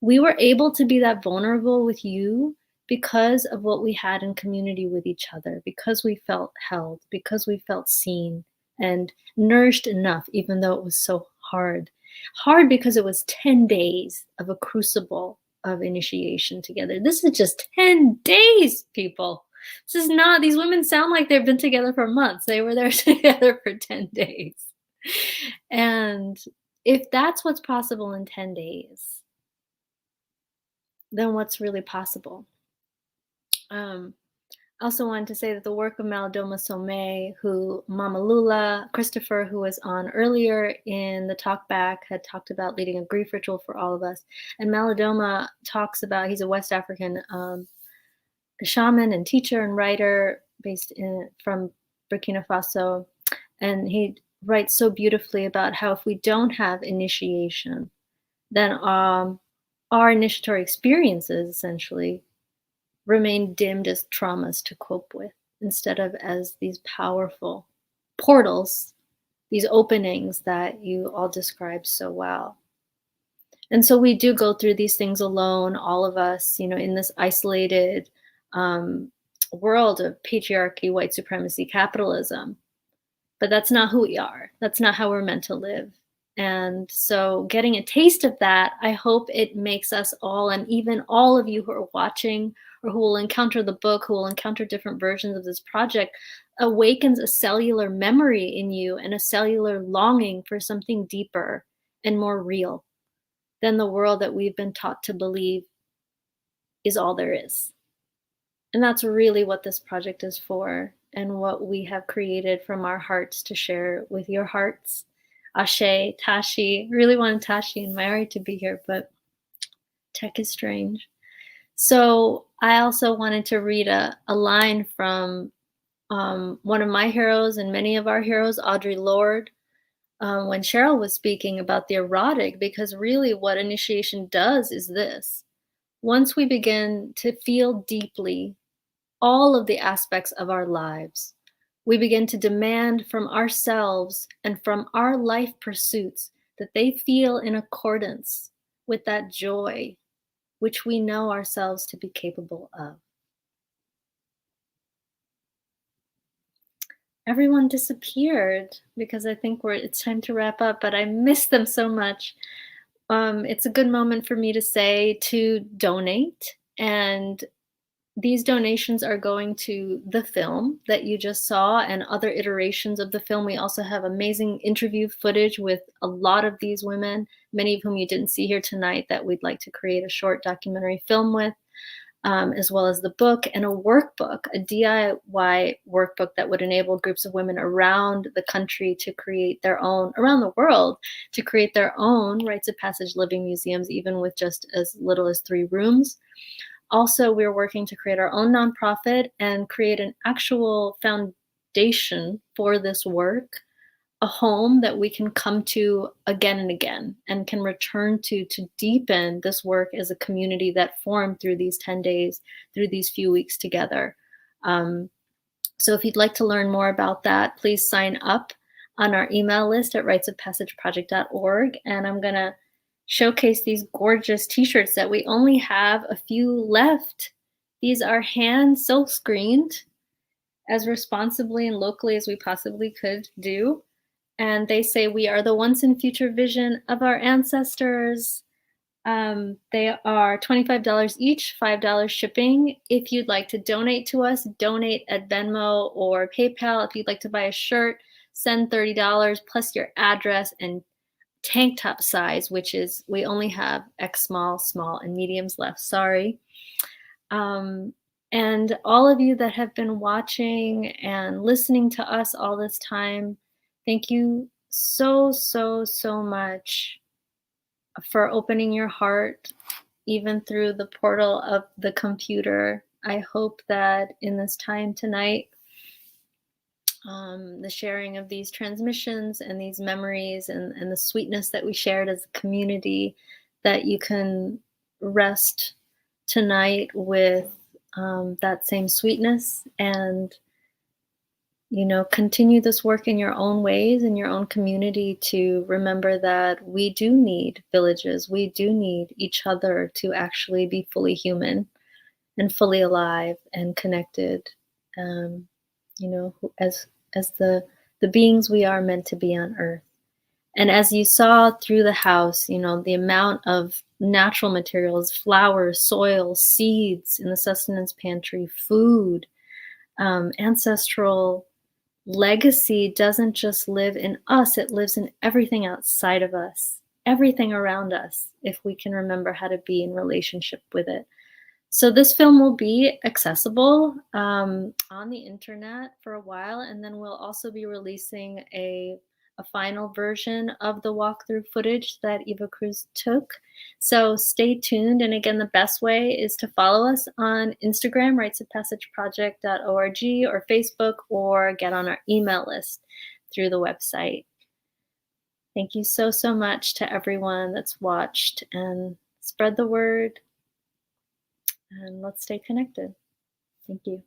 We were able to be that vulnerable with you because of what we had in community with each other, because we felt held, because we felt seen and nourished enough, even though it was so hard. Hard because it was 10 days of a crucible of initiation together. This is just 10 days, people. This is not, these women sound like they've been together for months. They were there together for 10 days. And if that's what's possible in 10 days, then what's really possible? I also wanted to say that the work of Malidoma Somé, who Mama Lula, Christopher, who was on earlier in the talk back, had talked about leading a grief ritual for all of us. And Malidoma talks about, he's a West African shaman and teacher and writer from Burkina Faso. And he writes so beautifully about how if we don't have initiation, then our initiatory experiences essentially remain dimmed as traumas to cope with, instead of as these powerful portals, these openings that you all described so well. And so we do go through these things alone, all of us, in this isolated world of patriarchy, white supremacy, capitalism. But that's not who we are. That's not how we're meant to live. And so getting a taste of that, I hope it makes us all, and even all of you who are watching or who will encounter the book, who will encounter different versions of this project, awakens a cellular memory in you and a cellular longing for something deeper and more real than the world that we've been taught to believe is all there is. And that's really what this project is for, and what we have created from our hearts to share with your hearts. Ashe, Tashi, really wanted Tashi and Mary to be here, but tech is strange. So I also wanted to read a line from one of my heroes and many of our heroes, Audre Lorde, when Cheryl was speaking about the erotic, because really what initiation does is this. Once we begin to feel deeply all of the aspects of our lives, we begin to demand from ourselves and from our life pursuits that they feel in accordance with that joy which we know ourselves to be capable of. Everyone disappeared because I think it's time to wrap up, but I miss them so much. It's a good moment for me to say to donate, and these donations are going to the film that you just saw and other iterations of the film. We also have amazing interview footage with a lot of these women, many of whom you didn't see here tonight, that we'd like to create a short documentary film with, as well as the book and a workbook, a DIY workbook that would enable groups of women around the country to create their own, around the world, to create their own Rites of Passage living museums, even with just as little as 3 rooms. Also, we're working to create our own nonprofit and create an actual foundation for this work, a home that we can come to again and again and can return to deepen this work as a community that formed through these 10 days, through these few weeks together. So if you'd like to learn more about that, please sign up on our email list at ritesofpassageproject.org. And I'm going to showcase these gorgeous t-shirts that we only have a few left. These are hand silk screened as responsibly and locally as we possibly could do. And they say, "We are the once and future vision of our ancestors." They are $25 each, $5 shipping. If you'd like to donate to us, donate at Venmo or PayPal. If you'd like to buy a shirt, send $30 plus your address and tank top size, which is, we only have X small, small, and mediums left. Sorry. And all of you that have been watching and listening to us all this time, thank you so, so, so much for opening your heart, even through the portal of the computer. I hope that in this time tonight, the sharing of these transmissions and these memories and the sweetness that we shared as a community, that you can rest tonight with that same sweetness and, you know, continue this work in your own ways, in your own community, to remember that we do need villages. We do need each other to actually be fully human and fully alive and connected, you know, as the beings we are meant to be on earth. And as you saw through the house, you know, the amount of natural materials, flowers, soil, seeds in the sustenance pantry, food, ancestral legacy doesn't just live in us, it lives in everything outside of us, everything around us, if we can remember how to be in relationship with it. So this film will be accessible on the internet for a while, and then we'll also be releasing a final version of the walkthrough footage that Eva Cruz took. So stay tuned. And again, the best way is to follow us on Instagram, rightsofpassageproject.org, or Facebook, or get on our email list through the website. Thank you so, so much to everyone that's watched, and spread the word. And let's stay connected. Thank you.